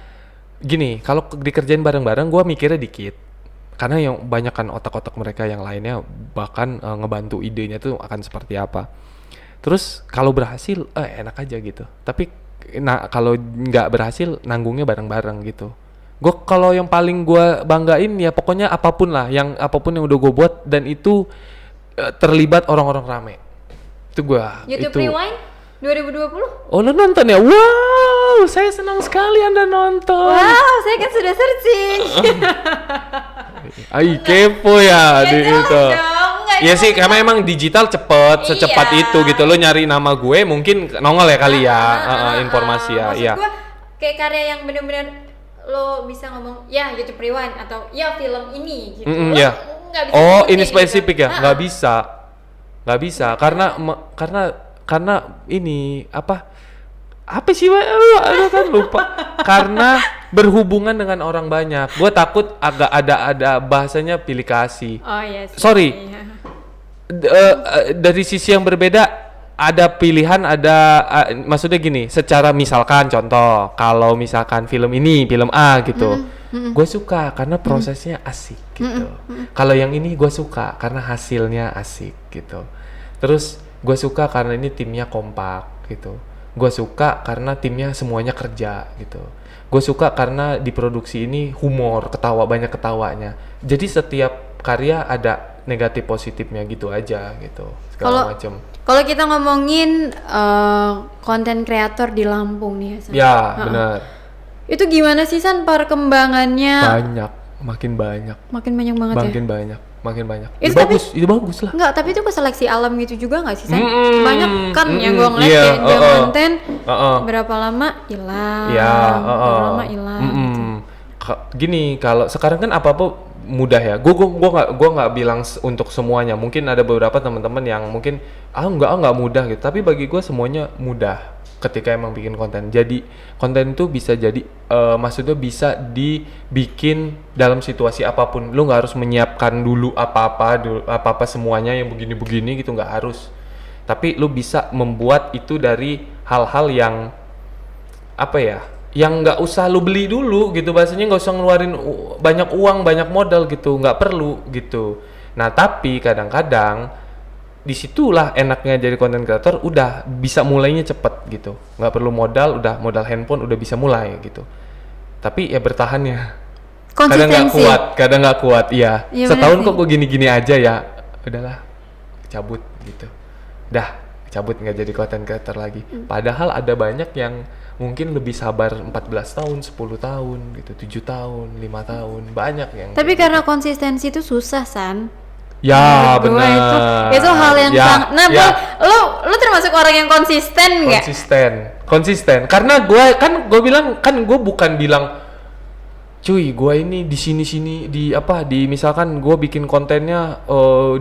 gini, kalau dikerjain bareng-bareng gue mikirnya dikit. Karena yang banyak kan otak-otak mereka yang lainnya bahkan ngebantu idenya tuh akan seperti apa. Terus kalau berhasil enak aja gitu. Tapi kalau nggak berhasil nanggungnya bareng-bareng gitu. Gue kalau yang paling gue banggain ya pokoknya apapun yang udah gue buat dan itu terlibat orang-orang rame. Itu gue. YouTube Rewind 2020? Oh, lo nonton ya? Wow, saya senang sekali Anda nonton. Wow, saya kan sudah searching. Ay, kepo ya di itu. Iya sih, karena emang digital secepat itu gitu. Lo nyari nama gue mungkin nongol ya kali ya, informasi ya. Maksud gue kayak karya yang bener-bener lo bisa ngomong ya YouTube Rewind atau ya film ini gitu. Ya. Ini spesifik gitu. Ya? Nggak bisa karena ini apa sih aduh kan lupa. Karena berhubungan dengan orang banyak. Gue takut agak ada bahasanya pilih kasih. Oh iya sih. Sorry. Dari sisi yang berbeda ada pilihan, maksudnya gini, secara misalkan contoh, kalau misalkan film A gitu. Gue suka karena prosesnya asik gitu. Kalau yang ini gue suka karena hasilnya asik gitu. Terus gue suka karena ini timnya kompak gitu. Gue suka karena timnya semuanya kerja gitu. Gue suka karena di produksi ini humor, banyak ketawanya. Jadi setiap karya ada negatif positifnya gitu aja gitu, segala macam. Kalau kita ngomongin konten kreator di Lampung nih ya, San. Ya, benar. Itu gimana sih, San, perkembangannya? Makin banyak banget. Itu bagus lah. Enggak, tapi itu ke seleksi alam gitu juga nggak sih, San? Banyak kan yang gue ngeliat kayak dia konten berapa lama hilang, berapa lama hilang. Gitu. Gini, kalau sekarang kan apa-apa mudah ya. Gua nggak bilang untuk semuanya. Mungkin ada beberapa teman-teman yang mungkin nggak mudah gitu. Tapi bagi gue semuanya mudah ketika emang bikin konten. Jadi konten itu bisa jadi maksudnya bisa dibikin dalam situasi apapun. Lu nggak harus menyiapkan dulu apa-apa semuanya yang begini-begini gitu, nggak harus. Tapi lu bisa membuat itu dari hal-hal yang yang nggak usah lu beli dulu gitu, bahasanya nggak usah ngeluarin banyak uang, banyak modal gitu, nggak perlu gitu. Nah tapi kadang-kadang disitulah enaknya jadi konten kreator, udah bisa mulainya cepet gitu, nggak perlu modal handphone udah bisa mulai gitu. Tapi ya bertahannya, kadang nggak kuat, iya. Setahun kok gue gini-gini aja ya, udahlah cabut gitu, cabut nggak jadi konten kreator lagi. Padahal ada banyak yang mungkin lebih sabar 14 tahun, 10 tahun gitu, 7 tahun, 5 tahun, banyak yang. Tapi karena konsistensi itu susah, San. Ya benar. Itu hal yang sangat. Nah, lu termasuk orang yang konsisten nggak? Konsisten. Karena gue bilang kan gue bukan bilang cuy gua ini di sini di apa di misalkan gua bikin kontennya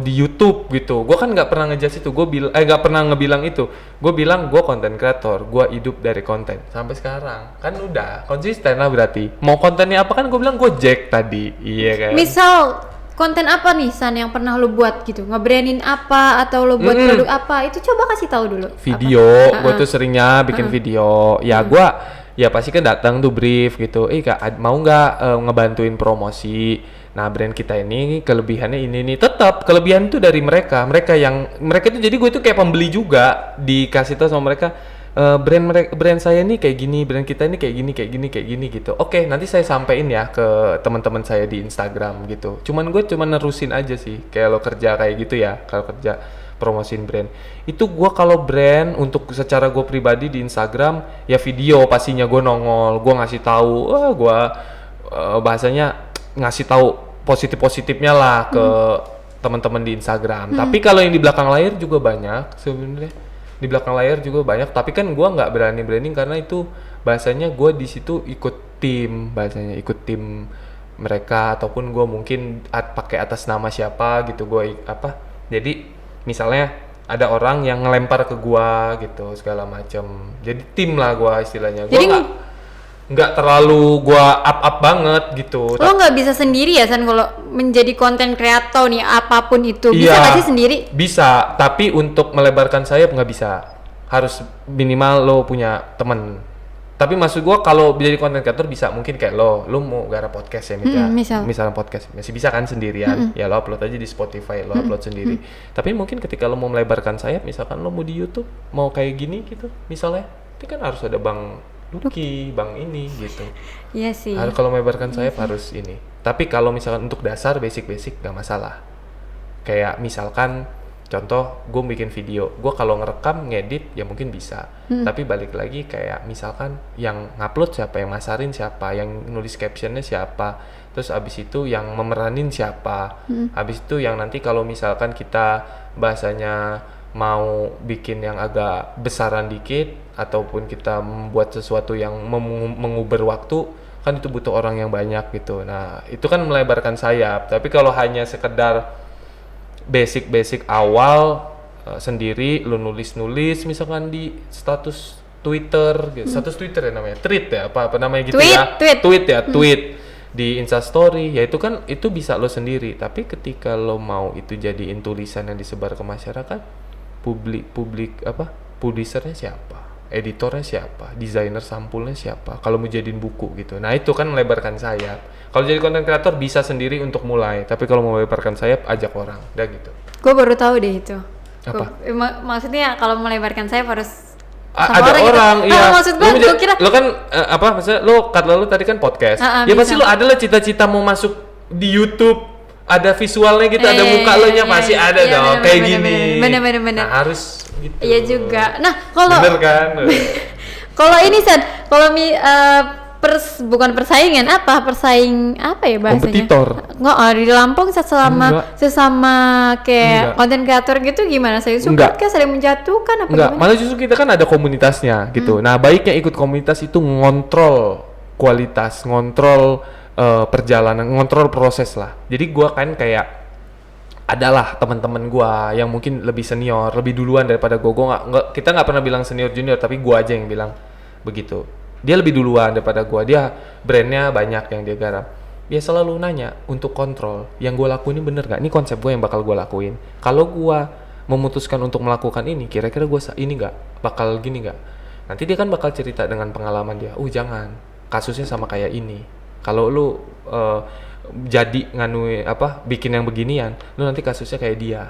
di YouTube gitu. Gua kan nggak pernah ngejudge itu. Nggak pernah ngebilang itu. Gua bilang gua konten kreator, gua hidup dari konten. Sampai sekarang kan udah konsisten lah berarti. Mau kontennya apa kan gua bilang gua Jack tadi. Iya kan. Misal konten apa nih San yang pernah lo buat gitu? Nge-brandin apa atau lo buat produk apa? Itu coba kasih tahu dulu. Video, gua tuh seringnya bikin video. Ya gua ya pasti kan datang tuh brief gitu, kak mau nggak ngebantuin promosi, nah brand kita ini kelebihannya ini nih, tetap kelebihan itu dari mereka itu jadi gue itu kayak pembeli juga, dikasih tahu sama mereka brand saya ini kayak gini, brand kita ini kayak gini gitu. Oke, nanti saya sampein ya ke teman-teman saya di Instagram gitu. Gue nerusin aja sih, kayak lo kerja kayak gitu ya, kalau kerja promosiin brand itu gue kalau brand untuk secara gue pribadi di Instagram ya video pastinya gue nongol, gue ngasih tahu gue bahasanya ngasih tahu positifnya lah ke teman-teman di Instagram. Tapi kalau yang di belakang layar juga banyak sebenarnya, di belakang layar juga banyak, tapi kan gue nggak berani branding karena itu bahasanya gue di situ ikut tim mereka, ataupun gue mungkin pakai atas nama siapa gitu, gue jadi misalnya ada orang yang ngelempar ke gua gitu segala macam, jadi tim lah gua istilahnya. Gua nggak terlalu gua up banget gitu. Lo nggak bisa sendiri ya San kalau menjadi konten kreator nih, apapun itu bisa nggak sih sendiri? Bisa, tapi untuk melebarkan sayap nggak bisa, harus minimal lo punya temen. Tapi maksud gua kalau jadi konten kreator bisa, mungkin kayak lo mau garap podcast ya misalnya podcast masih bisa kan sendirian, ya lo upload aja di Spotify, lo upload sendiri. Tapi mungkin ketika lo mau melebarkan sayap, misalkan lo mau di YouTube mau kayak gini gitu misalnya, itu kan harus ada Bang Lucky, Bang ini gitu. Iya sih. Kalau melebarkan sayap harus ini. Tapi kalau misalkan untuk dasar basic nggak masalah. Kayak misalkan contoh, gue bikin video, gue kalau ngerekam, ngedit ya mungkin bisa. Tapi balik lagi kayak misalkan yang ngupload siapa, yang masarin siapa, yang nulis captionnya siapa, terus abis itu yang memeranin siapa, abis itu yang nanti kalau misalkan kita bahasanya mau bikin yang agak besaran dikit, ataupun kita membuat sesuatu yang menguber waktu, kan itu butuh orang yang banyak gitu. Nah itu kan melebarkan sayap. Tapi kalau hanya sekedar basic awal sendiri, lu nulis misalkan di status Twitter, status Twitter ya namanya, tweet ya apa namanya gitu, tweet di Instastory, ya itu kan itu bisa lo sendiri. Tapi ketika lo mau itu jadiin tulisan yang disebar ke masyarakat, publishernya siapa, editornya siapa, desainer sampulnya siapa, kalau mau jadiin buku gitu. Nah itu kan melebarkan sayap. Kalau jadi konten kreator bisa sendiri untuk mulai, tapi kalau mau melebarkan sayap ajak orang, udah gitu. Gue baru tahu deh itu. Apa? Maksudnya kalau melebarkan sayap harus ada orang gitu. iya. Maksud gue kira lo kan maksudnya lo tadi kan podcast. Ya pasti lo ada lah cita-cita mau masuk di YouTube, ada visualnya gitu, ada muka lo nya pasti ada dong, kayak gini. Bener. Nah, harus gitu. Iya juga. Nah, kalau bener kan? kalau ini San, kalau bukan persaingan, persaing apa ya bahasanya? Kompetitor. Nggak, di Lampung sesama kayak konten kreator gitu gimana? Saya suka kan saling menjatuhkan apa enggak, gimana? malah justru kita kan ada komunitasnya gitu. Nah, baiknya ikut komunitas itu ngontrol kualitas, ngontrol perjalanan, ngontrol proses lah. Jadi gua kan kayak adalah teman-teman gua yang mungkin lebih senior, lebih duluan daripada kita nggak pernah bilang senior junior, tapi gua aja yang bilang begitu. Dia lebih duluan daripada gua, dia brandnya banyak yang dia garap. Dia selalu nanya untuk kontrol, yang gua lakuin ini bener gak? Ini konsep gua yang bakal gua lakuin. Kalau gua memutuskan untuk melakukan ini, kira-kira gua ini gak? Bakal gini gak? Nanti dia kan bakal cerita dengan pengalaman dia. Jangan, kasusnya sama kayak ini. Kalau lu jadi bikin yang beginian, lu nanti kasusnya kayak dia.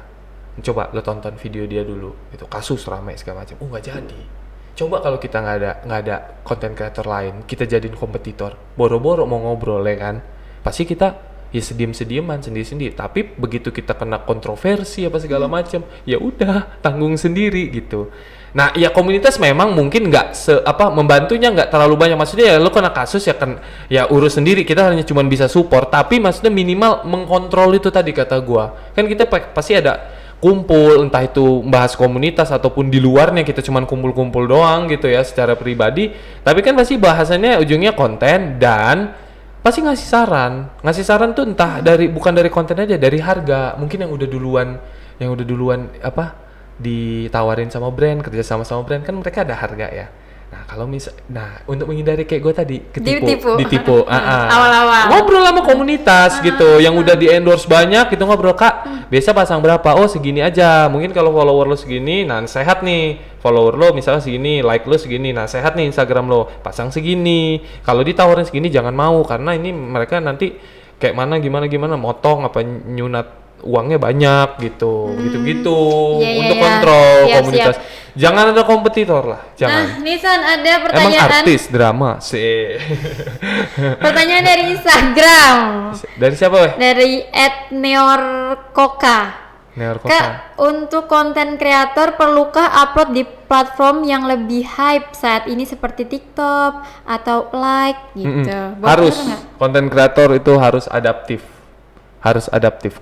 Coba lu tonton video dia dulu, itu kasus ramai segala macam. Gak jadi. Coba kalau kita nggak ada konten kreator lain, kita jadiin kompetitor, boro-boro mau ngobrol ya kan, pasti kita ya sediem-sedieman sendiri-sendiri. Tapi begitu kita kena kontroversi apa segala macam, ya udah tanggung sendiri gitu. Nah ya komunitas memang mungkin nggak membantunya nggak terlalu banyak, maksudnya ya lo kena kasus ya urus sendiri, kita hanya cuma bisa support. Tapi maksudnya minimal mengkontrol itu tadi kata gua, kan kita pasti ada kumpul, entah itu bahas komunitas ataupun di luarnya kita cuman kumpul-kumpul doang gitu ya secara pribadi, tapi kan pasti bahasannya ujungnya konten dan pasti ngasih saran tuh entah bukan dari konten aja, dari harga mungkin yang udah duluan apa ditawarin sama brand, kerja sama brand kan mereka ada harga ya. Nah untuk menghindari kayak gue tadi ditipu awal-awal ngobrol sama komunitas gitu yang udah di endorse banyak gitu, ngobrol, Kak biasa pasang berapa, oh segini aja, mungkin kalau follower lo segini, nah sehat nih follower lo misalnya segini, like lo segini, nah sehat nih Instagram lo, pasang segini, kalau ditawarin segini jangan mau karena ini mereka nanti kayak mana gimana motong apa nyunat uangnya banyak gitu untuk kontrol komunitas. Jangan ada kompetitor lah, jangan. Nah, Nisan ada Emang pertanyaan. artis drama sih. Pertanyaan dari Instagram. Dari siapa weh? Dari @neorkoka. Kak, untuk konten kreator perlukah upload di platform yang lebih hype saat ini seperti TikTok atau like gitu? Harus. Konten kreator itu harus adaptif.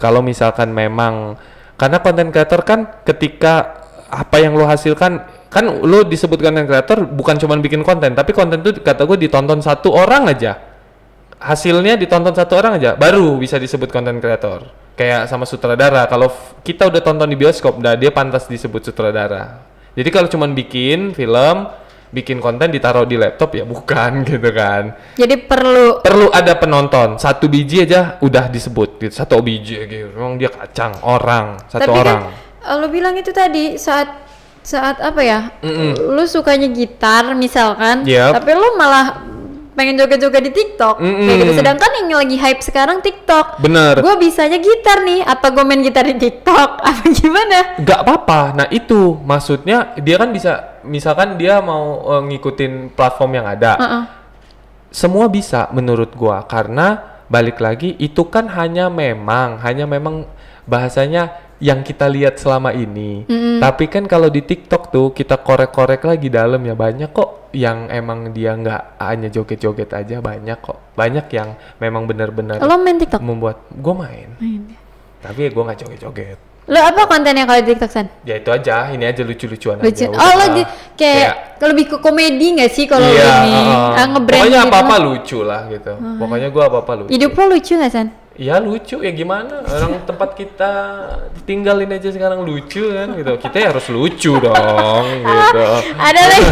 Kalau misalkan memang karena konten kreator kan ketika apa yang lo hasilkan kan lo disebut konten kreator bukan cuma bikin konten, tapi konten itu kata gue ditonton satu orang aja, hasilnya ditonton satu orang aja baru bisa disebut konten kreator. Kayak sama sutradara, kalau kita udah tonton di bioskop, dia pantas disebut sutradara. Jadi kalau cuma bikin film, bikin konten ditaruh di laptop ya bukan gitu kan. Jadi perlu ada penonton, satu biji aja udah disebut gitu, satu biji gitu. Memang dia kacang satu orang. Kan, lo bilang itu tadi saat apa ya? Lu sukanya gitar misalkan, tapi lu malah pengen joget-joget di TikTok kayak gitu. Sedangkan yang lagi hype sekarang TikTok. Bener. Gue bisanya gitar nih, apa gue main gitar di TikTok? Apa gimana? Gak apa-apa. Nah itu maksudnya dia kan bisa, misalkan dia mau ngikutin platform yang ada. Semua bisa menurut gua karena balik lagi itu kan hanya memang bahasanya yang kita lihat selama ini. Tapi kan kalau di TikTok tuh kita korek-korek lagi dalam ya banyak kok yang emang dia nggak hanya joget-joget aja, banyak kok. Banyak yang memang benar-benar lo main TikTok? membuat gua main. Tapi ya gua nggak joget-joget. Lo apa kontennya kalau di TikTok, San? Ya itu aja, ini aja lucu-lucuan aja. Udah. Oh lagi kayak lebih ke komedi nggak sih kalau ini? Nge-brand pokoknya gitu. apa-apa lucu lah gitu. Pokoknya gua apa-apa lucu. Hidup lo lucu nggak, San? Iya lucu ya, gimana orang tempat kita tinggalin aja sekarang lucu kan gitu, kita ya harus lucu dong gitu. Ada lagi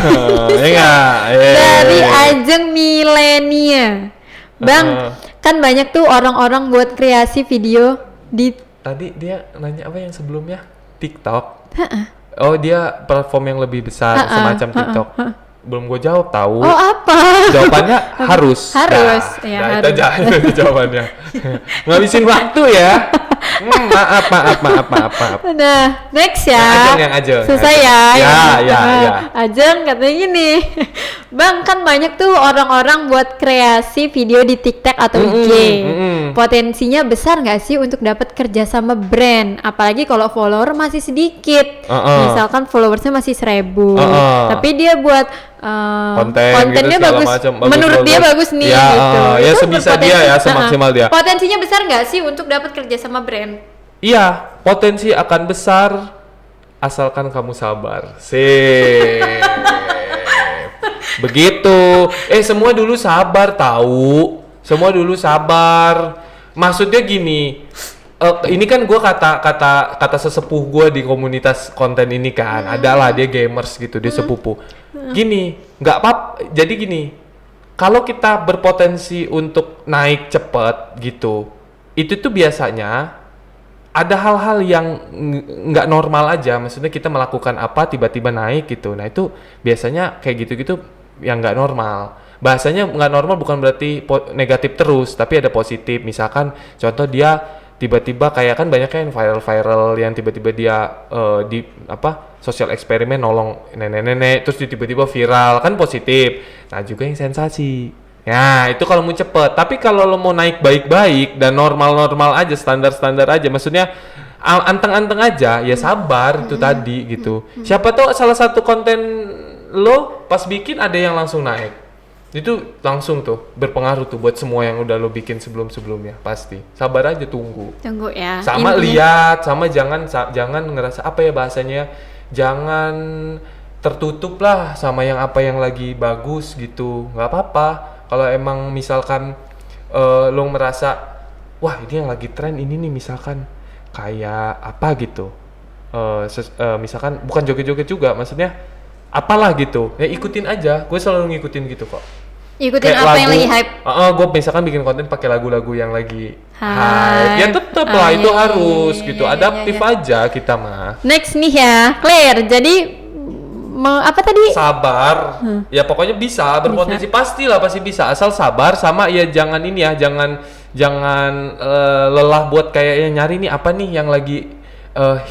dari Ajeng Milenia, Bang, kan banyak tuh orang-orang buat kreasi video di tadi dia nanya apa yang sebelumnya TikTok. Oh dia platform yang lebih besar semacam TikTok. Belum gue jawab tahu. Oh apa? Jawabannya harus. Ya, itu aja itu jawabannya. Ngabisin waktu ya. Maaf. Nah, next ya. Ajeng. Selesai ya. Ya. Ajeng katanya gini. Bang, kan banyak tuh orang-orang buat kreasi video di TikTok atau IG. Potensinya besar nggak sih untuk dapat kerja sama brand? Apalagi kalau follower masih sedikit. Misalkan followersnya masih 1000. Tapi dia buat kontennya gitu, bagus. Menurut dia bagus nih gitu. Ya sebisa dia ya, semaksimal dia. Potensinya besar nggak sih untuk dapat kerja sama brand? Iya, potensi akan besar asalkan kamu sabar. Begitu. Semua dulu sabar tahu. Semua dulu sabar. Maksudnya gini, ini kan gue kata sesepuh gue di komunitas konten ini kan, adalah dia gamers gitu, dia sepupu. Gini, nggak jadi gini, kalau kita berpotensi untuk naik cepet gitu, itu tuh biasanya ada hal-hal yang nggak normal aja. Maksudnya kita melakukan apa tiba-tiba naik gitu. Nah itu biasanya kayak gitu-gitu yang nggak normal. Bahasanya nggak normal bukan berarti negatif terus, tapi ada positif. Misalkan contoh dia tiba-tiba kayak kan banyak yang viral yang tiba-tiba dia di sosial eksperimen nolong nenek-nenek terus tiba-tiba viral kan positif. Nah juga yang sensasi. Ya itu kalau mau cepet. Tapi kalau lo mau naik baik-baik dan normal-normal aja, standar-standar aja, maksudnya anteng-anteng aja, ya sabar itu tadi gitu. Siapa tahu salah satu konten lo pas bikin ada yang langsung naik. Itu langsung tuh berpengaruh tuh buat semua yang udah lo bikin sebelum-sebelumnya. Pasti sabar aja, tunggu ya. Sama lihat, sama jangan ngerasa apa ya bahasanya, jangan tertutup lah sama yang apa yang lagi bagus gitu. Nggak apa-apa kalau emang misalkan lo merasa wah ini yang lagi tren ini nih, misalkan kayak apa gitu, misalkan bukan joget-joget juga, maksudnya apalah gitu, ya ikutin aja. Gue selalu ngikutin gitu kok. Ikutin Kayak apa lagu, yang lagi hype. gue misalkan bikin konten pakai lagu-lagu yang lagi Hype. ya tetap Oh, lah iya, itu iya, harus iya, gitu, iya, iya, adaptif iya. aja kita mah. Next nih ya, Claire. Jadi apa tadi? Sabar, ya pokoknya bisa berpotensi, pasti bisa, asal sabar sama ya jangan ini ya, jangan lelah buat kayaknya nyari nih apa nih yang lagi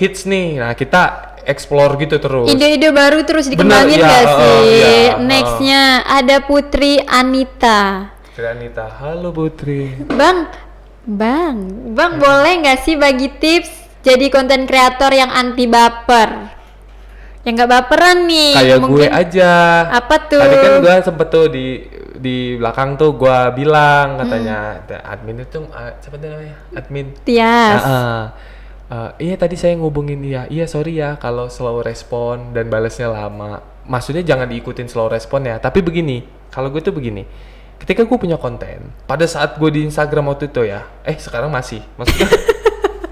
hits nih. Nah kita explore gitu terus. Ide-ide baru terus dikembangin Bener, gak ya, sih? ya, Nextnya ada Putri Anita. Anita, halo Putri. Bang, boleh nggak sih bagi tips jadi konten kreator yang anti baper? Yang nggak baperan nih. Kayak gue mungkin aja. Apa tuh? Tadi kan gue sempet tuh di belakang tuh gue bilang katanya admin itu siapa tuh namanya? Admin. Tias. Iya tadi saya ngubungin iya sorry ya kalau slow respon dan balasnya lama. Maksudnya jangan diikutin slow respon ya. Tapi begini, kalau gue tuh begini. Ketika gue punya konten, pada saat gue di Instagram waktu itu ya, sekarang masih,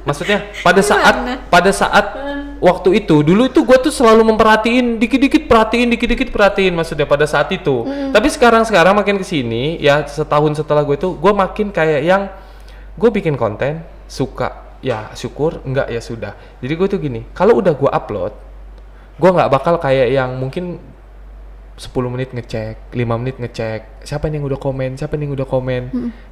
maksudnya pada saat waktu itu, dulu itu gue tuh selalu memperhatiin, dikit-dikit perhatiin, maksudnya pada saat itu. Tapi sekarang makin kesini, ya setahun setelah gue itu, gue makin kayak yang, gue bikin konten, suka, ya syukur, enggak ya sudah. Jadi gue tuh gini, kalau udah gue upload, gue nggak bakal kayak yang mungkin 10 menit ngecek, 5 menit ngecek, siapa nih yang udah komen,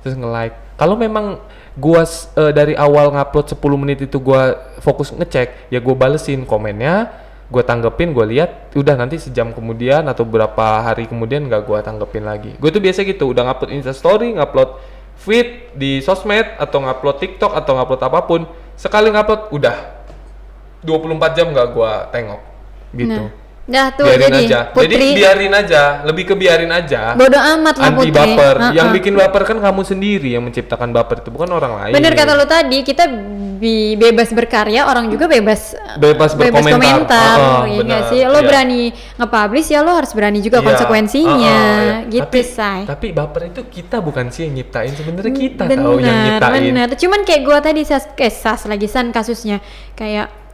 terus nge-like. Kalau memang gua dari awal ngupload 10 menit itu gua fokus ngecek, ya gua balesin komennya, gua tanggepin, gua lihat, udah nanti sejam kemudian atau berapa hari kemudian nggak gua tanggepin lagi. Gue tuh biasa gitu, udah ngupload Instastory, ngupload feed di sosmed, atau ngupload TikTok, atau ngupload apapun, sekali ngupload, udah 24 jam nggak gua tengok, gitu. Nah tuh Biarin jadi aja. Putri. Jadi biarin aja, lebih ke biarin aja. Bodoh amat lah Anti Putri. baper. Yang bikin baper kan kamu sendiri yang menciptakan baper itu, bukan orang lain. Bener kata lu tadi, kita bebas berkarya, orang juga bebas berkomentar. Iya nggak sih? Lo berani nge-publish ya lo harus berani juga konsekuensinya. Gitu say. Tapi baper itu kita bukan sih yang nyiptain, sebenarnya kita tahu yang nyiptain. Bener. Cuman kayak gua tadi lagi San kasusnya kayak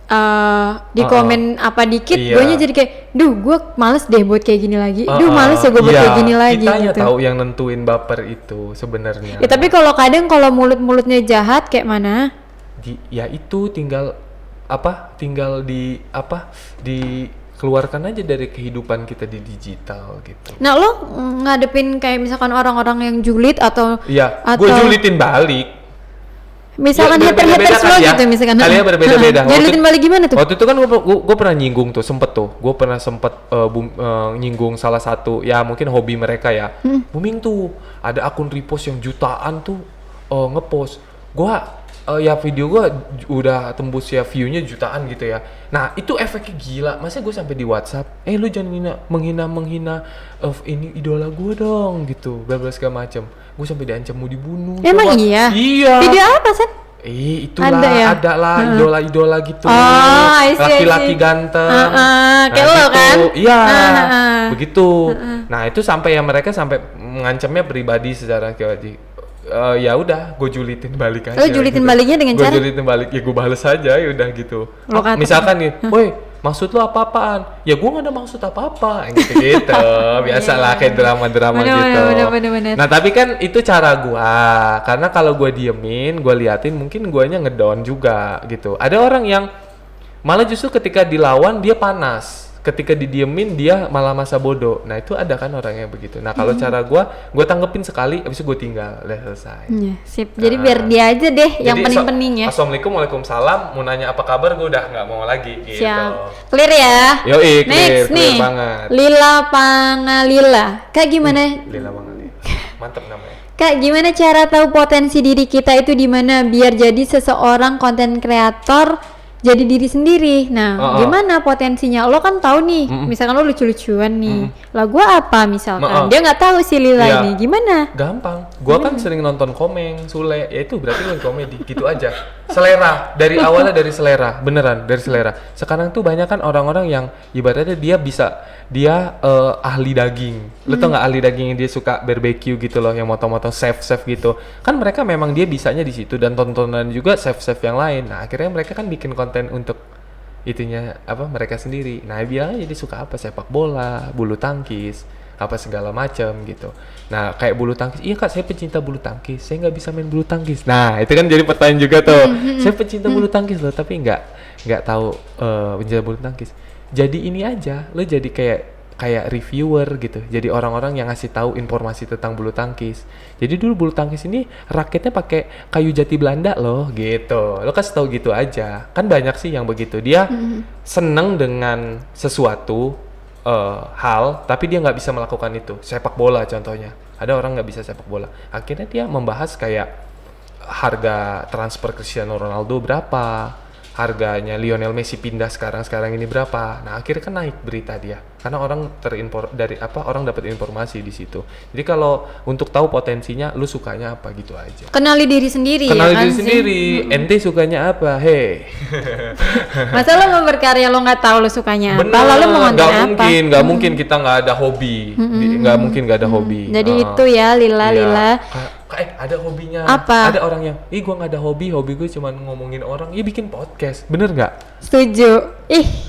di komen apa dikit, guanya jadi kayak, gua males deh buat kayak gini lagi, males ya gua buat kayak gini lagi. Kita gitu. tahu yang nentuin baper itu sebenarnya. Ya tapi kalau kadang kalau mulut-mulutnya jahat kayak mana? Ya itu tinggal dikeluarkan aja dari kehidupan kita di digital gitu. Nah lo ngadepin kayak misalkan orang-orang yang julid atau gue julitin balik. Misalkan haters lo gitu misalkan. Kalian berbeda-beda. Julitin balik gimana tuh? Waktu itu kan gue pernah nyinggung tuh, gue pernah sempet nyinggung salah satu, ya mungkin hobi mereka ya. Booming tuh, ada akun repost yang jutaan tuh ngepost. Ya video gue udah tembus ya view-nya jutaan gitu ya. Nah itu efeknya gila. Masa gue sampai di WhatsApp, lu jangan menghina ini idola gue dong gitu, bla bla segala macem. Gue sampai diancam mau dibunuh. Emang iya? Iya. Video apa Sen? Itulah ada lah idola-idola gitu. I see, laki-laki ganteng. Kayak lo kan? Iya. Begitu. Nah itu sampai ya mereka sampai mengancamnya pribadi secara kayak ya udah, gue julitin balik aja. Lo julitin baliknya dengan cara? Gue julitin balik, ya gue bales aja, ya udah gitu. Misalkan nih, woi, maksud lo apa-apaan? Ya gue gak ada maksud apa-apa, gitu. Biasalah kayak drama-drama gitu. Bener. Nah tapi kan itu cara gue, karena kalau gue diemin, gue liatin, mungkin guanya ngedown juga gitu. Ada orang yang malah justru ketika dilawan dia panas, ketika didiemin dia malah masa bodoh. Nah itu ada kan orang yang begitu. Nah kalau cara gue tanggepin sekali, abis itu gue tinggal, udah selesai. Sip. Jadi biar dia aja deh yang penting-penting ya. Assalamualaikum, waalaikumsalam. Mau nanya apa kabar, gue udah nggak mau lagi. Gitu. Siap. Clear ya. Yoi, Next clear nih. banget. Lila Pangalila. Kak gimana? Lila Pangalila. Mantap namanya. Kak, gimana cara tahu potensi diri kita itu di mana biar jadi seseorang konten kreator jadi diri sendiri. Nah, gimana potensinya? Lo kan tahu nih, misalkan lo lucu-lucuan nih. Lah gua apa misalkan? Dia nggak tahu si Lila Iya. ini. Gimana? Gampang. Gua kan sering nonton Komeng, Sule, ya itu berarti lo komedi, gitu aja. Selera, dari awalnya dari selera, beneran dari selera. Sekarang tuh banyak kan orang-orang yang ibaratnya dia ahli daging. Lo tau nggak ahli daging yang dia suka barbecue gitu loh, yang motong-motong chef gitu. Kan mereka memang dia bisanya di situ dan tontonan juga chef yang lain. Nah, akhirnya mereka kan bikin konten untuk itunya mereka sendiri. Nah, bilangnya jadi suka apa, sepak bola, bulu tangkis, apa segala macam gitu. Nah, kayak bulu tangkis, iya Kak, saya pecinta bulu tangkis, saya nggak bisa main bulu tangkis. Nah, itu kan jadi pertanyaan juga tuh. Saya pecinta bulu tangkis loh, tapi nggak tahu pecinta bulu tangkis. Jadi ini aja, lo jadi kayak reviewer gitu. Jadi orang-orang yang ngasih tahu informasi tentang bulu tangkis. Jadi dulu bulu tangkis ini raketnya pakai kayu jati Belanda loh, gitu. Lo kasih tahu gitu aja. Kan banyak sih yang begitu. Dia seneng dengan sesuatu hal, tapi dia nggak bisa melakukan itu. Sepak bola contohnya. Ada orang nggak bisa sepak bola. Akhirnya dia membahas kayak harga transfer Cristiano Ronaldo berapa, harganya Lionel Messi pindah sekarang ini berapa. Nah, akhirnya kan naik berita dia. Karena orang orang dapat informasi di situ. Jadi kalau untuk tahu potensinya, lu sukanya apa gitu aja. Kenali diri sendiri. Kenali ya kan diri sendiri. Ente sukanya apa? Hei. Masa lo mau berkarya lo nggak tahu lo sukanya apa? Lalu mau konten apa? Nggak mungkin kita nggak ada hobi. Nggak mungkin nggak ada hobi. Jadi itu ya Lila. Ada hobinya. Apa? Ada orang yang, gua nggak ada hobi gue cuma ngomongin orang. Bikin podcast, bener nggak? Setuju.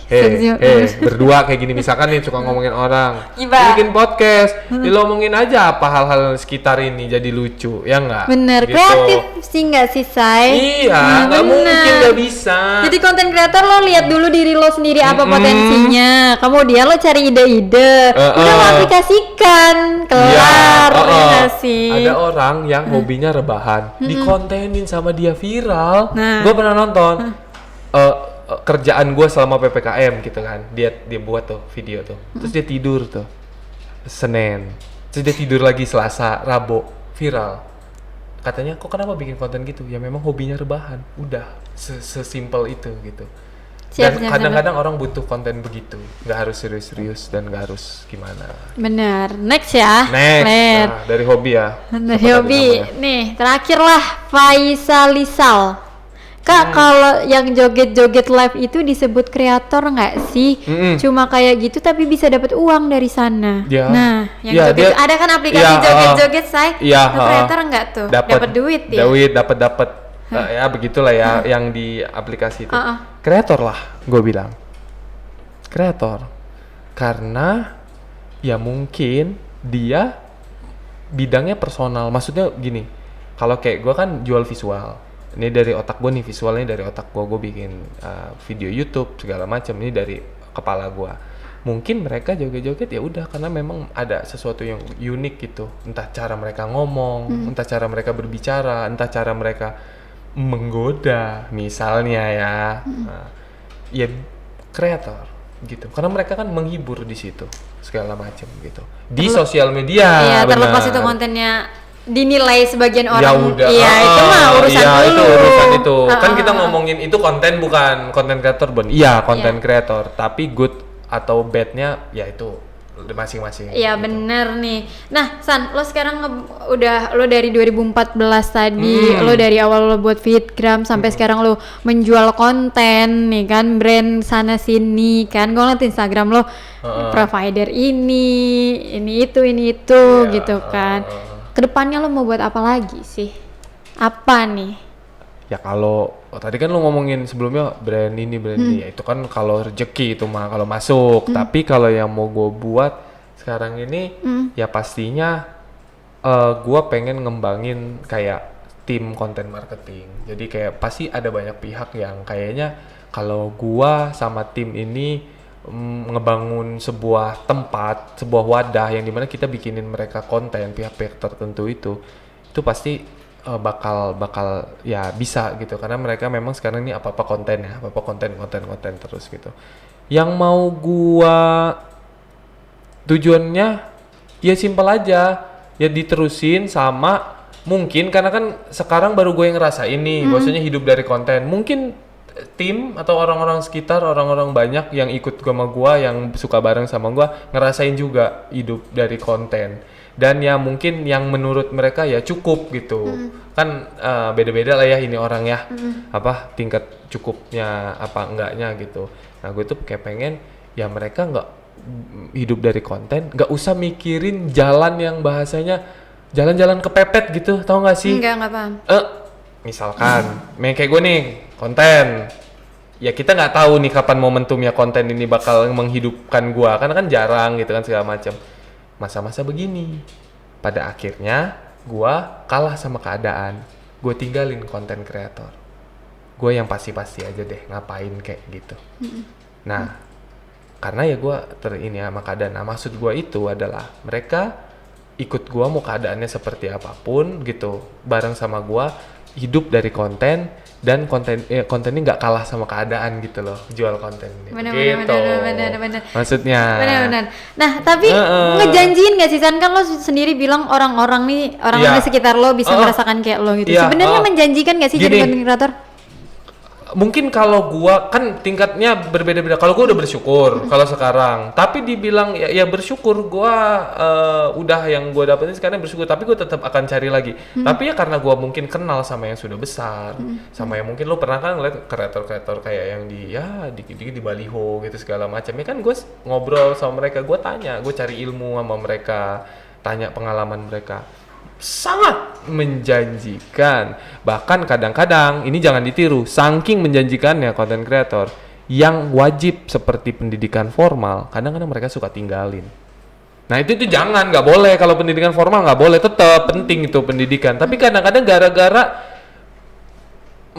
Setuju. Berdua kayak gini misalkan nih suka ngomongin orang. Bikin podcast, lo ngomongin aja apa hal-hal sekitar ini jadi lucu, ya nggak? Bener, gitu. kreatif sih nggak sih, Say? Iya, nggak mungkin nggak bisa. Jadi konten kreator lo lihat dulu diri lo sendiri apa potensinya, kemudian lo cari ide-ide, udah lo aplikasikan, kelar, ya nggak sih? Ada orang yang hobinya rebahan, dikontenin sama dia viral. Nah. Gue pernah nonton kerjaan gue selama PPKM gitu kan, dia buat tuh video tuh, terus dia tidur tuh Senin, terus dia tidur lagi Selasa, Rabu, viral. Katanya, kok kenapa bikin konten gitu? Ya memang hobinya rebahan, udah sesimpel itu gitu. Dan kadang-kadang orang butuh konten begitu, nggak harus serius-serius dan nggak harus gimana. Bener. Next ya. Next. Nah, dari hobi ya. Dari hobi. Nih, terakhir lah Faisal Lisal. Kak, kalau yang joget-joget live itu disebut kreator nggak sih? Cuma kayak gitu tapi bisa dapat uang dari sana. Ya. Nah, yang joget ada kan aplikasi joget-joget, Say? Iya. Kreator nggak tuh? Dapat duit ya? Dapat. Ya begitulah ya yang di aplikasi itu. Kreator lah, gue bilang. Kreator. Karena ya mungkin dia bidangnya personal. Maksudnya gini, kalau kayak gue kan jual visual. Ini dari otak gue nih, visualnya dari otak gue bikin video YouTube segala macam, ini dari kepala gue. Mungkin mereka joget-joget ya udah karena memang ada sesuatu yang unik gitu, entah cara mereka ngomong, entah cara mereka berbicara, entah cara mereka menggoda misalnya ya. Ya kreator gitu, karena mereka kan menghibur di situ segala macam gitu di sosial media. Iya, terlepas itu kontennya dinilai sebagian orang, ya udah, itu mah urusan dulu. Itu urusan itu. Kan kita ngomongin itu konten, bukan konten kreator, Bon. Iya, konten kreator, tapi good atau badnya ya itu masing-masing. Iya, gitu. Bener nih. Nah, San, lo sekarang lo dari 2014 tadi, lo dari awal lo buat Fitgram sampai sekarang lo menjual konten nih kan, brand sana sini kan. Gue ngeliat Instagram lo, provider ini itu gitu kan. Kedepannya lo mau buat apa lagi sih? Apa nih? Ya kalau tadi kan lo ngomongin sebelumnya brand ini ya itu kan kalau rezeki itu mah kalau masuk. Tapi kalau yang mau gue buat sekarang ini ya pastinya gue pengen ngembangin kayak tim konten marketing. Jadi kayak pasti ada banyak pihak yang kayaknya kalau gue sama tim ini ngebangun sebuah tempat, sebuah wadah yang dimana kita bikinin mereka konten, pihak-pihak tertentu itu pasti bakal ya bisa gitu, karena mereka memang sekarang ini apa-apa konten terus gitu. Yang mau gua tujuannya ya simpel aja, ya diterusin sama mungkin karena kan sekarang baru gue yang ngerasa ini, maksudnya hidup dari konten. Mungkin tim atau orang-orang sekitar, orang-orang banyak yang ikut sama gua, yang suka bareng sama gua, ngerasain juga hidup dari konten. Dan ya mungkin yang menurut mereka ya cukup gitu. Kan beda-beda lah ya ini orang ya. Apa tingkat cukupnya apa enggaknya gitu. Nah, gue tuh kayak pengen ya mereka nggak hidup dari konten, nggak usah mikirin jalan yang bahasanya jalan-jalan kepepet gitu, tau nggak sih? Enggak paham. Misalkan, main kayak gue nih, konten. Ya kita nggak tahu nih kapan momentumnya konten ini bakal menghidupkan gue, karena kan jarang gitu kan segala macam. Masa-masa begini, pada akhirnya gue kalah sama keadaan. Gue tinggalin konten kreator. Gue yang pasti-pasti aja deh ngapain kayak gitu. Nah, karena ya gue ini sama keadaan. Nah, maksud gue itu adalah mereka ikut gue mau keadaannya seperti apapun gitu, bareng sama gue hidup dari konten, dan kontennya nggak kalah sama keadaan gitu loh, jual konten gitu. Bener. Maksudnya. Bener. Nah, tapi ngejanjiin nggak sih San, kan lo sendiri bilang orang-orang nih, orang-orang di sekitar lo bisa merasakan kayak lo gitu. Sebenarnya menjanjikan nggak sih jadi konten kreator? Mungkin kalau gua kan tingkatnya berbeda-beda. Kalau gua udah bersyukur kalau sekarang. Tapi dibilang ya bersyukur, gua udah yang gua dapetin sekarang bersyukur, tapi gua tetap akan cari lagi. Tapi ya karena gua mungkin kenal sama yang sudah besar, sama yang mungkin lo pernah kan ngeliat kreator-kreator kayak yang dikit-dikit di baliho gitu segala macam. Ya kan gua ngobrol sama mereka, gua tanya, gua cari ilmu sama mereka, tanya pengalaman mereka. Sangat menjanjikan, bahkan kadang-kadang ini jangan ditiru, saking menjanjikannya konten kreator yang wajib seperti pendidikan formal, kadang-kadang mereka suka tinggalin. Nah itu jangan, nggak boleh. Kalau pendidikan formal nggak boleh, tetap penting itu pendidikan, tapi kadang-kadang gara-gara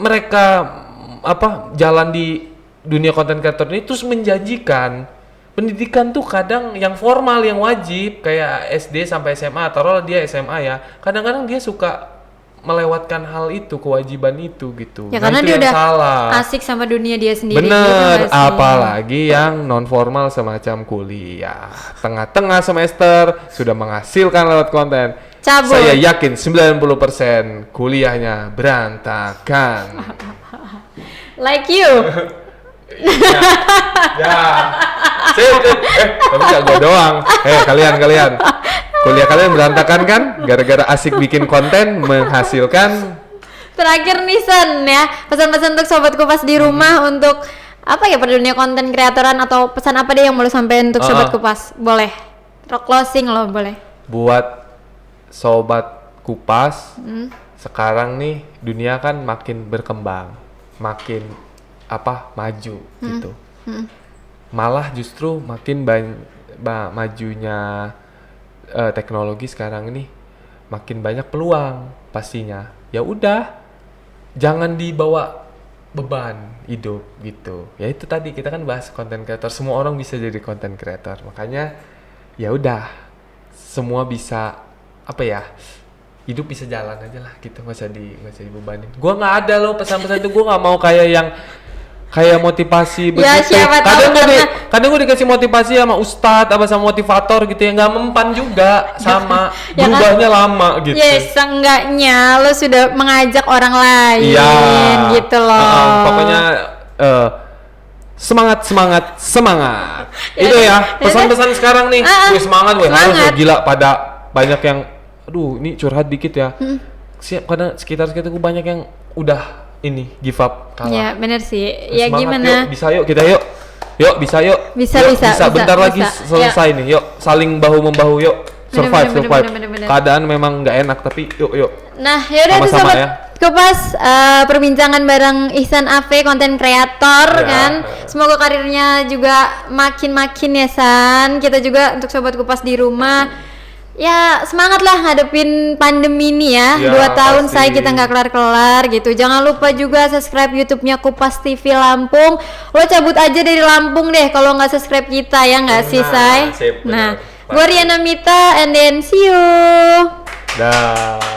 mereka jalan di dunia konten kreator ini terus menjanjikan. Pendidikan tuh kadang yang formal, yang wajib kayak SD sampai SMA, taruhlah dia SMA ya, kadang-kadang dia suka melewatkan hal itu, kewajiban itu gitu. Ya karena itu dia udah salah. Asik sama dunia dia sendiri. Bener, gitu, apalagi yang non formal semacam kuliah, tengah-tengah semester sudah menghasilkan lewat konten. Cabut. Saya yakin 90% kuliahnya berantakan. Like you. Ya. Tapi gak gue doang. Kalian kuliah kalian berantakan kan gara-gara asik bikin konten menghasilkan. Terakhir nih San ya, pesan-pesan untuk sobat Kupas di rumah untuk apa ya, pada dunia konten kreatoran, atau pesan apa deh yang mau lo sampein untuk sobat Kupas? Boleh closing lo, boleh. Buat sobat Kupas, sekarang nih dunia kan makin berkembang, makin maju gitu. Malah justru makin majunya teknologi sekarang ini makin banyak peluang pastinya. Ya udah, jangan dibawa beban hidup gitu. Ya itu tadi kita kan bahas konten kreator, semua orang bisa jadi konten kreator. Makanya ya udah, semua bisa hidup bisa jalan aja lah gitu, nggak usah dibebanin. Gua nggak ada loh pesan-pesan itu, gua nggak mau kayak yang motivasi begitu. Kadang gue dikasih motivasi sama ustadz sama motivator gitu ya, nggak mempan juga sama ya berubahnya kan, lama gitu. Yes, seenggaknya lo sudah mengajak orang lain gitu loh. Pokoknya semangat. Itu ya pesan-pesan sekarang nih. Gue semangat harus gila, pada banyak yang aduh ini curhat dikit ya. Kadang sekitar gue banyak yang udah ini give up, kalah. Ya bener sih. Ya semangat, gimana? Kita yuk bisa. Bentar lagi selesai nih. Yuk saling bahu membahu, yuk survive. Bener. Keadaan memang nggak enak tapi yuk. Nah yaudah tuh sobat Kupas, perbincangan bareng Ihsan Afe, konten kreator kan. Semoga karirnya juga makin ya San. Kita juga untuk sobat Kupas di rumah, ya semangat lah ngadepin pandemi ini ya. 2 tahun saya kita nggak kelar-kelar gitu. Jangan lupa juga subscribe YouTube-nya Kupas TV Lampung. Lo cabut aja dari Lampung deh kalau nggak subscribe kita, ya nggak sih Say? Nah, gue Riana Mita and then see you. Dah.